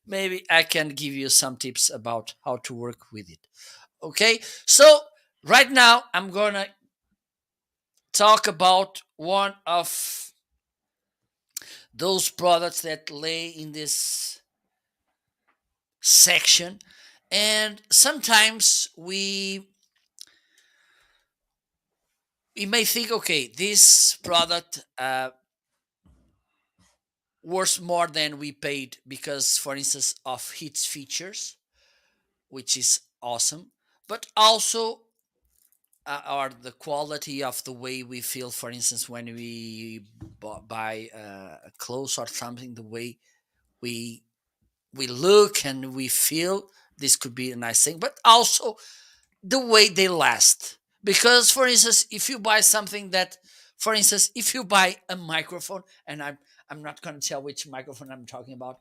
maybe I can give you some tips about how to work with it. Okay, so right now I'm gonna talk about one of those products that lay in this section. And sometimes we may think, okay, this product worth more than we paid because, for instance, of its features, which is awesome, but also or the quality of the way we feel. For instance, when we buy clothes or something, the way we we look and we feel, this could be a nice thing, but also the way they last. Because, for instance, if you buy something that, for instance, if you buy a microphone, and I'm not going to tell which microphone I'm talking about,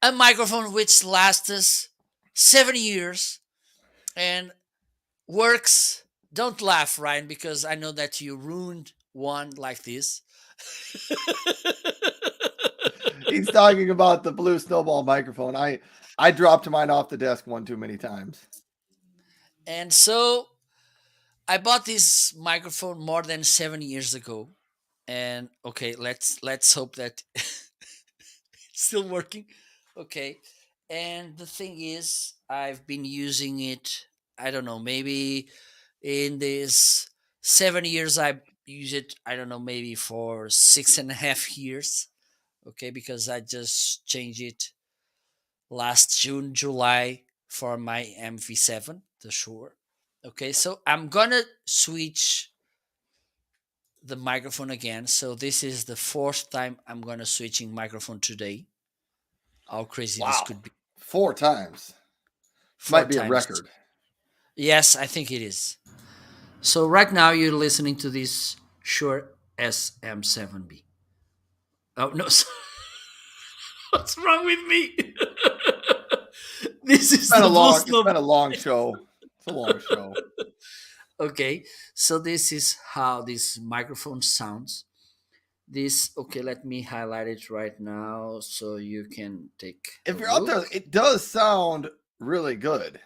a microphone which lasts us 7 years and works. Don't laugh, Ryan, because I know that you ruined one like this. He's talking about the blue Snowball microphone. I dropped mine off the desk one too many times. And so I bought this microphone more than 7 years ago. And okay, let's hope that it's still working. Okay. And the thing is, I've been using it, I don't know, maybe in this 7 years I use it, I don't know, maybe for 6.5 years. Okay, because I just changed it last June, July for my MV7, the Shure. Okay, so I'm gonna switch the microphone again. So this is the fourth time I'm gonna switching microphone today. How crazy this Wow. could be. 4 times. Four Might be a times. record. Yes, I think it is. So right now you're listening to this Shure SM7B. Oh no, what's wrong with me? This is the blue It's snow. been a long show. It's a long show. Okay, so this is how this microphone sounds. This, okay, let me highlight it right now so you can take If a you're out there, look. it does sound really good.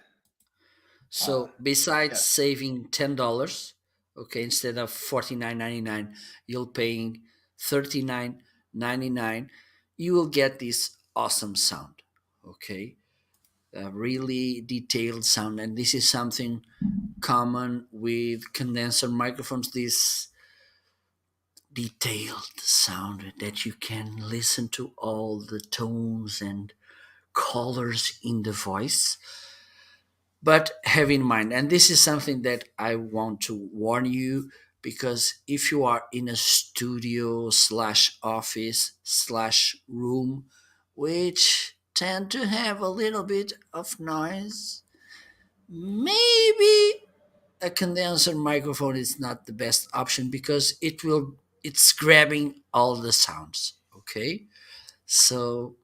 So besides yeah. saving $10, okay, instead of $49.99, you'll paying $39.99. You will get this awesome sound, okay, a really detailed sound, and this is something common with condenser microphones. This detailed sound that you can listen to all the tones and colors in the voice. But have in mind, and this is something that I want to warn you, because if you are in a studio slash office slash room which tend to have a little bit of noise, maybe a condenser microphone is not the best option, because it's grabbing all the sounds. Okay, so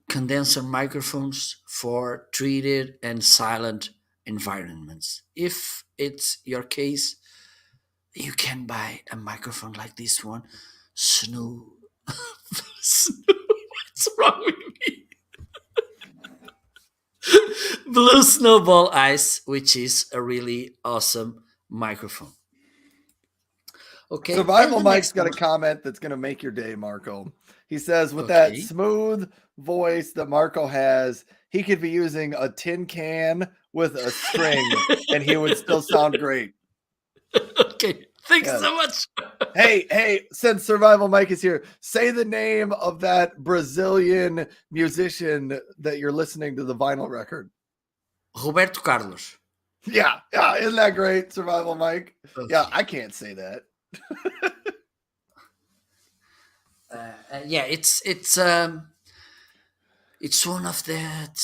condenser microphones for treated and silent environments. If it's your case, you can buy a microphone like this one. Snow. What's wrong with me? Blue Snowball Ice, which is a really awesome microphone. Okay, Survival and the Mike's next got a one. comment that's going to make your day, Marco. He says, with that Okay. smooth voice that Marco has, he could be using a tin can with a string and he would still sound great. Okay, thanks Yes. so much. Hey, since Survival Mike is here, say the name of that Brazilian musician that you're listening to the vinyl record. Roberto Carlos. Yeah, isn't that great, Survival Mike? Okay. Yeah, I can't say that. Yeah, it's one of that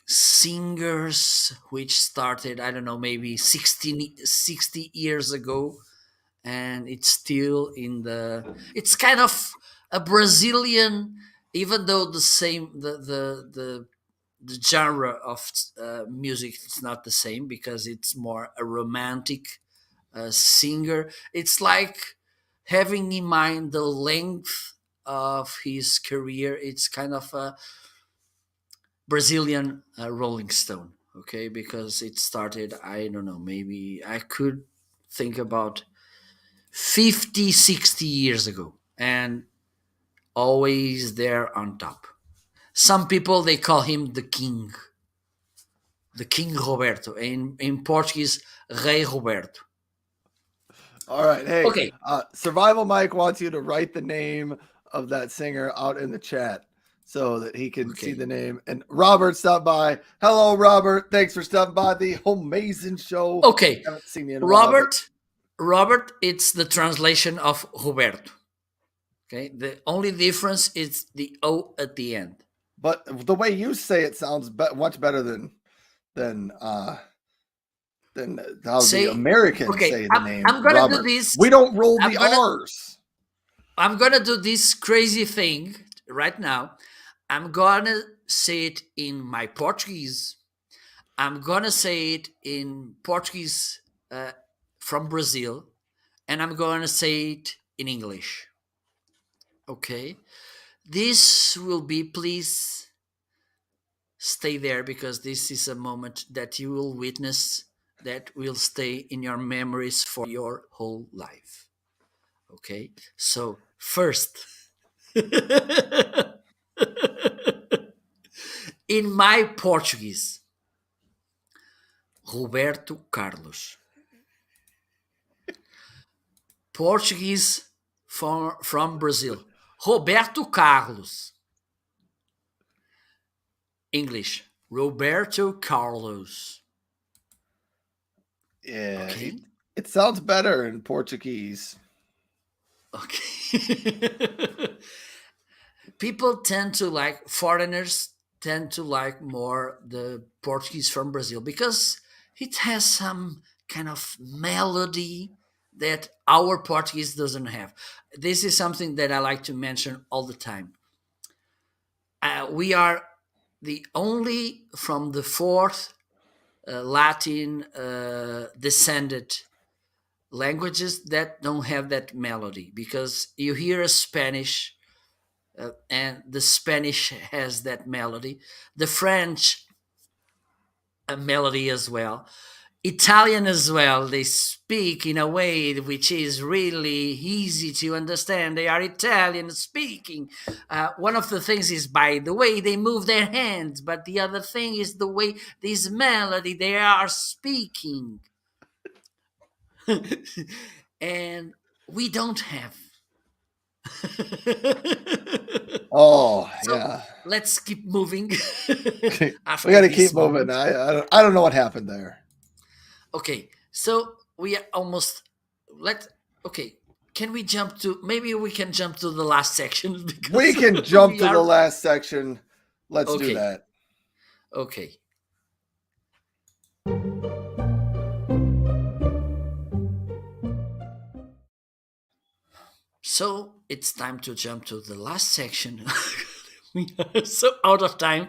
singers which started, I don't know, maybe 60 years ago, and it's still in the. It's kind of a Brazilian, even though the same the genre of music is not the same because it's more a romantic singer. It's like having in mind the length of his career. It's kind of a Brazilian Rolling Stone, okay? Because it started, I don't know, maybe I could think about 50, 60 years ago, and always there on top. Some people they call him the King Roberto, in Portuguese, Rei Roberto. All right. Hey, Okay, Survival Mike wants you to write the name of that singer out in the chat so that he can see okay, the name. And Robert stopped by. Hello, Robert. Thanks for stopping by the Homeazin show. okay. Haven't seen you in a while. Robert, it's the translation of Roberto. Okay, the only difference is the O at the end. But the way you say it sounds much better than how the Americans say the name. I'm gonna Robert. do this. We don't roll the R's. I'm gonna do this crazy thing right now. I'm gonna say it in my Portuguese. I'm gonna say it in Portuguese from Brazil, and I'm gonna say it in English. Okay, this will be, please stay there because this is a moment that you will witness that will stay in your memories for your whole life. Okay, so first, in my Portuguese, Roberto Carlos. Portuguese from Brazil, Roberto Carlos. English, Roberto Carlos. Yeah, Okay. it sounds better in Portuguese. Okay. People tend to like, foreigners tend to like more the Portuguese from Brazil because it has some kind of melody that our Portuguese doesn't have. This is something that I like to mention all the time. We are the only from the fourth Latin descended languages that don't have that melody because you hear a Spanish and the Spanish has that melody, the French a melody as well, Italian as well. They speak in a way which is really easy to understand. They are Italian speaking. One of the things is by the way they move their hands, but the other thing is the way this melody they are speaking. And we don't have. Oh, So yeah. let's keep moving. We After got to this keep moving. moment. I don't know what happened there. Okay, so we are almost let. Okay, can we jump to? Maybe we can jump to the last section because We can jump we to the are. last section. Let's do Okay, that. okay. So it's time to jump to the last section. We are so out of time.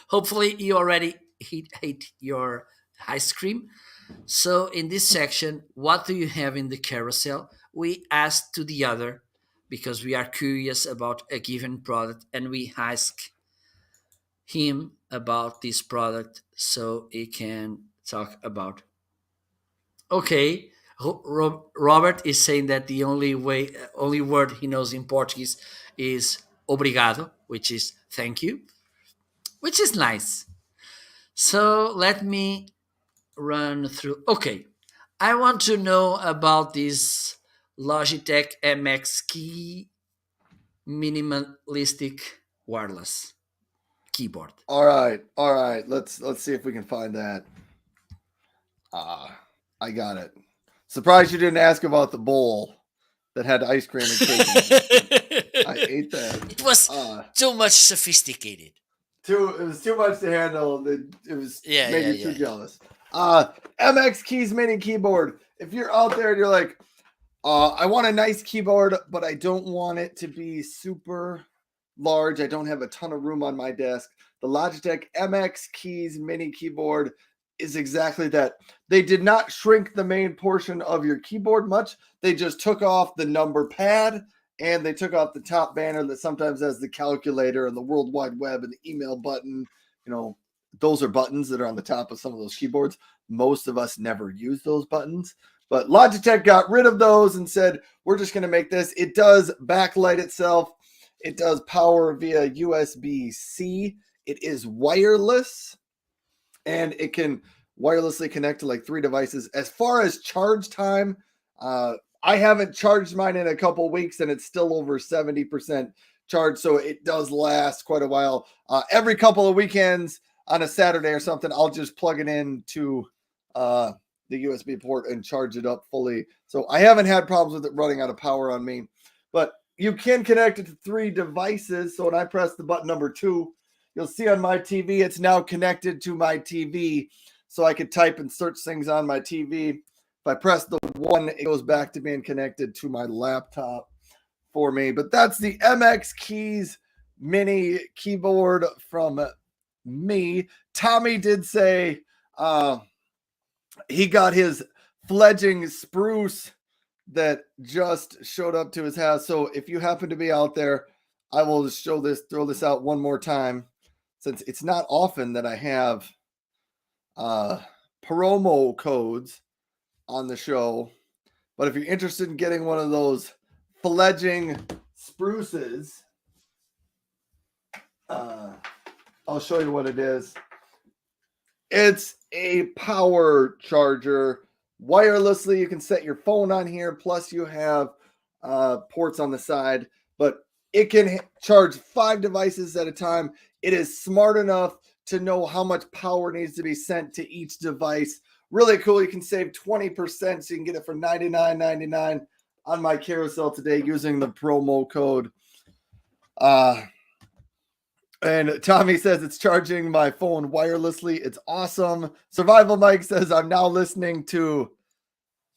Hopefully, you already ate your ice cream. So, in this section, what do you have in the carousel? We ask to the other because we are curious about a given product and we ask him about this product so he can talk about. Okay, Robert is saying that the only word he knows in Portuguese is obrigado, which is thank you, which is nice. So let me run through. Okay, I want to know about this Logitech MX Key minimalistic wireless keyboard. All right. Let's see if we can find that. I got it. Surprised you didn't ask about the bowl that had ice cream and cake in it. I ate that. It was too much sophisticated. It was too much to handle. It was made you too jealous. MX Keys Mini Keyboard. If you're out there and you're like, I want a nice keyboard, but I don't want it to be super large. I don't have a ton of room on my desk. The Logitech MX Keys Mini Keyboard is exactly that. They did not shrink the main portion of your keyboard much. They just took off the number pad and they took off the top banner that sometimes has the calculator and the World Wide Web and the email button. You know, those are buttons that are on the top of some of those keyboards. Most of us never use those buttons. But Logitech got rid of those and said, we're just going to make this. It does backlight itself. It does power via USB-C. It is wireless. And it can wirelessly connect to like 3 devices. As far as charge time, I haven't charged mine in a couple weeks and it's still over 70% charged. So it does last quite a while. Every couple of weekends on a Saturday or something, I'll just plug it in to the USB port and charge it up fully. So I haven't had problems with it running out of power on me. But you can connect it to 3 devices. So when I press the button number 2, you'll see on my TV, it's now connected to my TV. So I could type and search things on my TV. If I press the 1, it goes back to being connected to my laptop for me. But that's the MX Keys Mini Keyboard from me. Tommy did say he got his fledgling spruce that just showed up to his house. So if you happen to be out there, I will just throw this out one more time, since it's not often that I have promo codes on the show. But if you're interested in getting one of those fledgling spruces, I'll show you what it is. It's a power charger. Wirelessly, you can set your phone on here. Plus, you have ports on the side. But it can charge 5 devices at a time. It is smart enough to know how much power needs to be sent to each device. Really cool. You can save 20%. So you can get it for $99.99 on my carousel today using the promo code. And Tommy says it's charging my phone wirelessly. It's awesome. Survival Mike says I'm now listening to,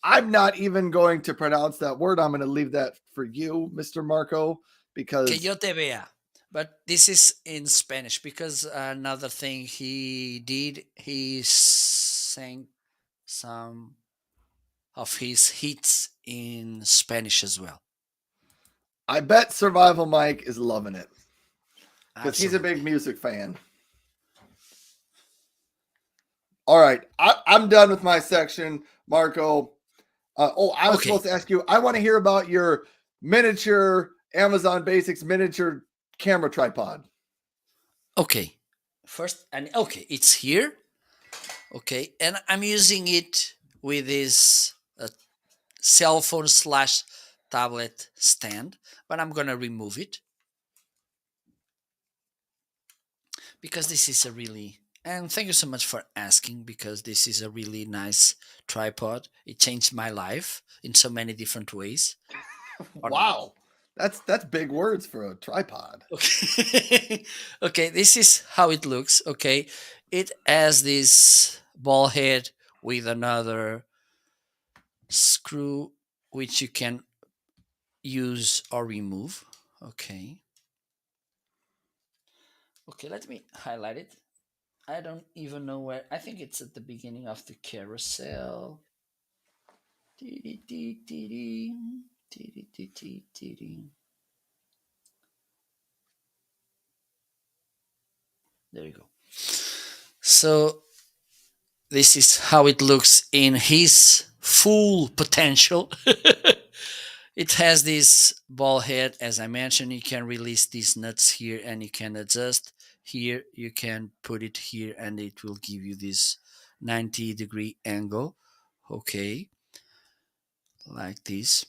I'm not even going to pronounce that word. I'm going to leave that for you, Mr. Marco, because Que yo te vea. But this is in Spanish, because another thing he did, he sang some of his hits in Spanish as well. I bet Survival Mike is loving it, because he's a big music fan. All right. I'm done with my section, Marco. I was supposed to ask you, I want to hear about your miniature Amazon Basics miniature camera tripod. Okay. First, it's here. Okay. And I'm using it with this cell phone / tablet stand, but I'm going to remove it, because this is a really, and thank you so much for asking, because this is a really nice tripod. It changed my life in so many different ways. Wow. That's big words for a tripod. Okay. Okay, this is how it looks. Okay. It has this ball head with another screw which you can use or remove. Okay. Okay, let me highlight it. I don't even know where. I think it's at the beginning of the carousel. There you go. So this is how it looks in his full potential. It has this ball head. As I mentioned, you can release these nuts here and you can adjust. Here you can put it here and it will give you this 90-degree angle. Okay, like this.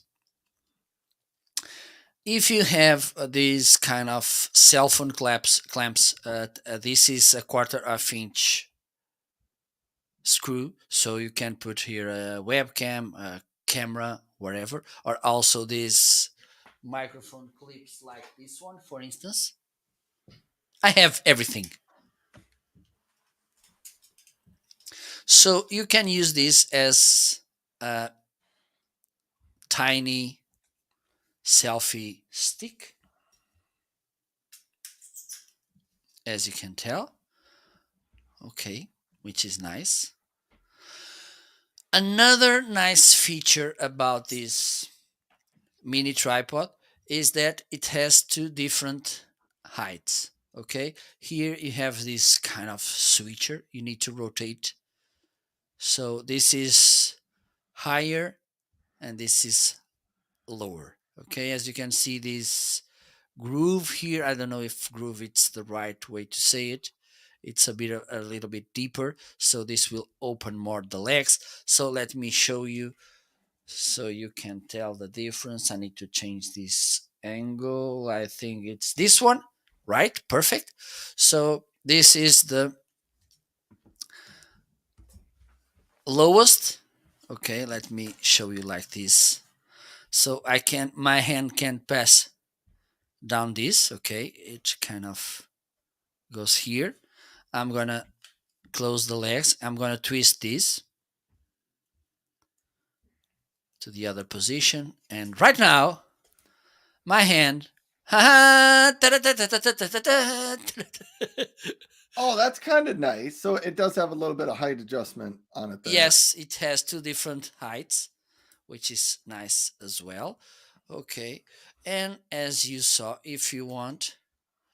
If you have these kind of cell phone clamps, this is a 1/4 inch screw, so you can put here a webcam, a camera wherever, or also these microphone clips like this one, for instance. I have everything. So you can use this as a tiny selfie stick, as you can tell. Okay, which is nice. Another nice feature about this mini tripod is that it has two different heights. Okay, here you have this kind of switcher you need to rotate. So this is higher and this is lower. Okay, as you can see, this groove here, I don't know if groove it's the right way to say it. It's a little bit deeper, so this will open more the legs. So let me show you so you can tell the difference. I need to change this angle. I think it's this one, right? Perfect. So this is the lowest. Okay, let me show you like this. So my hand can pass down this. Okay, it kind of goes here. I'm gonna close the legs. I'm gonna twist this to the other position, and right now my hand. Oh, that's kind of nice. So it does have a little bit of height adjustment on it there. Yes, it has two different heights, which is nice as well. Okay, and as you saw, if you want,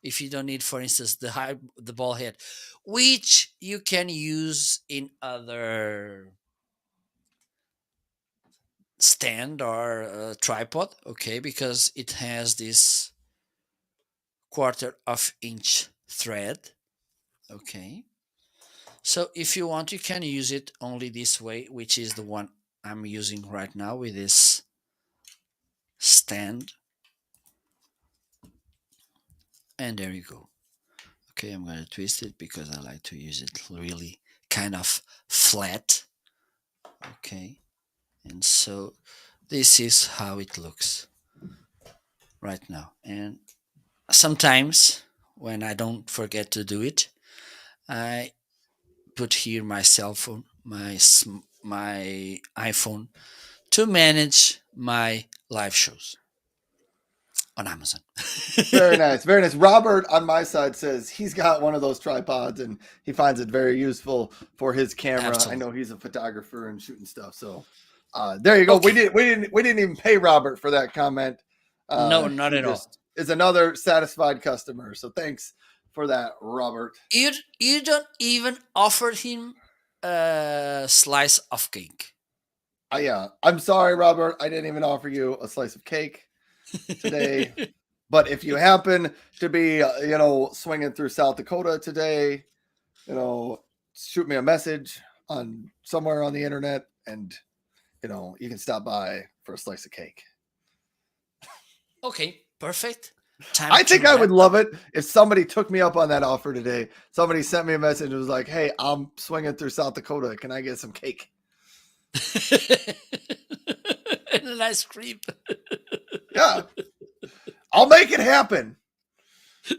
if you don't need, for instance, the ball head, which you can use in other stand or tripod, okay, because it has this quarter of inch thread. Okay, so if you want, you can use it only this way, which is the one I'm using right now with this stand. And there you go. Okay, I'm gonna twist it because I like to use it really kind of flat. Okay, and so this is how it looks right now. And sometimes when I don't forget to do it, I put here my cell phone, my iPhone, to manage my live shows on Amazon. Very nice. Very nice. Robert on my side says he's got one of those tripods and he finds it very useful for his camera. Absolutely. I know he's a photographer and shooting stuff. So there you go. Okay. We didn't even pay Robert for that comment. No, not He at all. just is another satisfied customer. So thanks for that, Robert. You don't even offer him a slice of cake. Yeah, I'm sorry, Robert. I didn't even offer you a slice of cake today. But if you happen to be, swinging through South Dakota today, shoot me a message on somewhere on the internet, and you can stop by for a slice of cake. Okay, perfect. I think I would love it if somebody took me up on that offer today. Somebody sent me a message and was like, "Hey, I'm swinging through South Dakota. Can I get some cake?" And an ice cream. Yeah, I'll make it happen.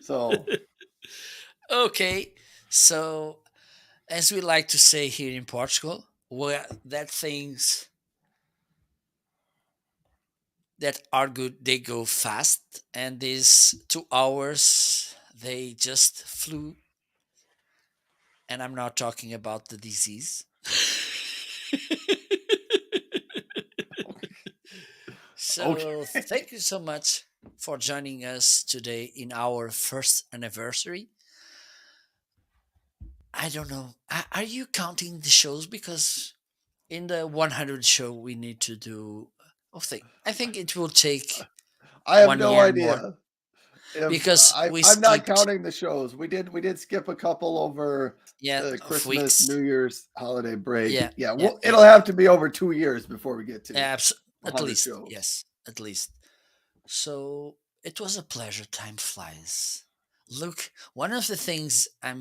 So, okay, so as we like to say here in Portugal, where that things that are good, they go fast, and these 2 hours they just flew. And I'm not talking about the disease. So okay. thank you so much for joining us today in our first anniversary. I don't know. Are you counting the shows? Because in the 100 show we need to do. I think it will take I have 1 no year more idea. If because we I'm not skipped counting the shows. We did skip a couple over the of Christmas, weeks. New Year's holiday break. Yeah, Yeah, yeah, well, it'll have to be over 2 years before we get to at 100 least, shows. yes, at least. So it was a pleasure. Time flies. Look, one of the things I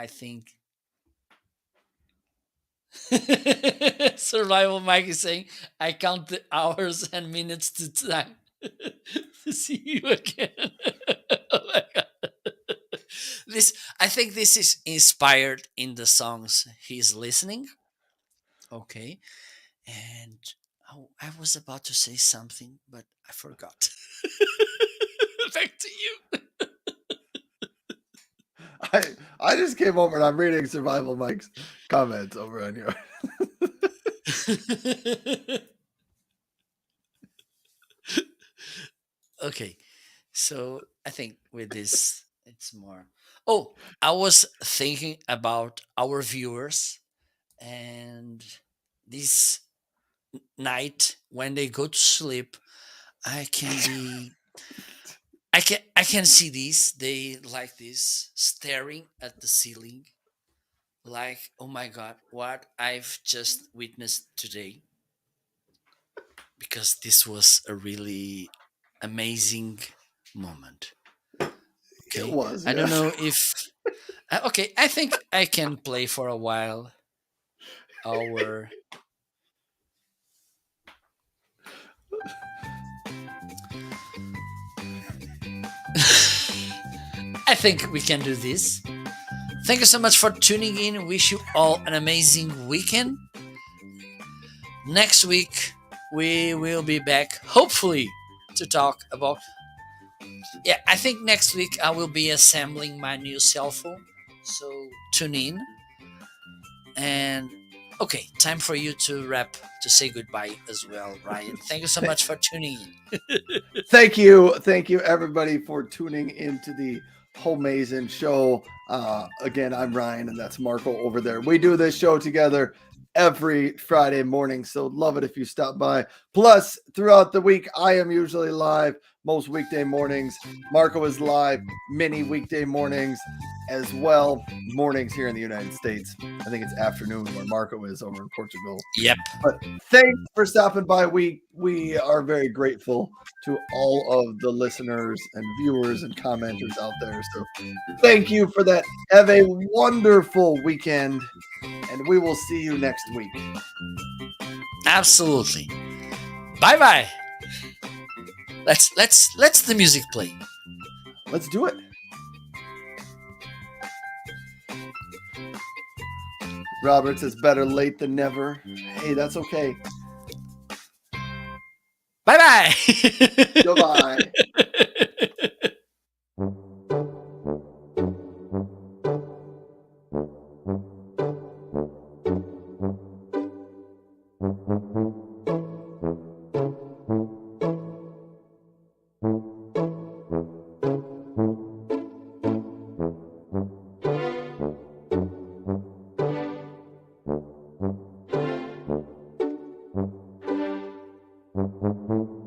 think Survival Mike is saying, I count the hours and minutes to time to see you again. Oh my God. This, I think this is inspired in the songs he's listening. Okay. And I was about to say something, but I forgot. Back to you. I just came over and I'm reading Survival Mike's comments over on your. Okay. So I think with this, it's more. Oh, I was thinking about our viewers and this night when they go to sleep. I can be. I can see these. They like this staring at the ceiling, like, oh my God, what I've just witnessed today. Because this was a really amazing moment. It Okay, was. I don't Yes. know if. Okay, I think I can play for a while. Our. I think we can do this. Thank you so much for tuning in. Wish you all an amazing weekend. Next week, we will be back, hopefully, to talk about. Yeah, I think next week I will be assembling my new cell phone. So tune in. And okay, time for you to wrap, to say goodbye as well, Ryan. Thank you so much for tuning in. Thank you everybody for tuning into the Homeazin show. Again, I'm Ryan and that's Marco over there. We do this show together every Friday morning, so love it if you stop by. Plus, throughout the week, I am usually live most weekday mornings. Marco is live many weekday mornings as well. Mornings here in the United States. I think it's afternoon where Marco is over in Portugal. Yep. But thanks for stopping by. We are very grateful to all of the listeners and viewers and commenters out there. So thank you for that. Have a wonderful weekend, and we will see you next week. Absolutely. Bye bye. Let's the music play. Let's do it. Robert says better late than never. Hey, that's okay. Bye bye. Goodbye. Mm-hmm.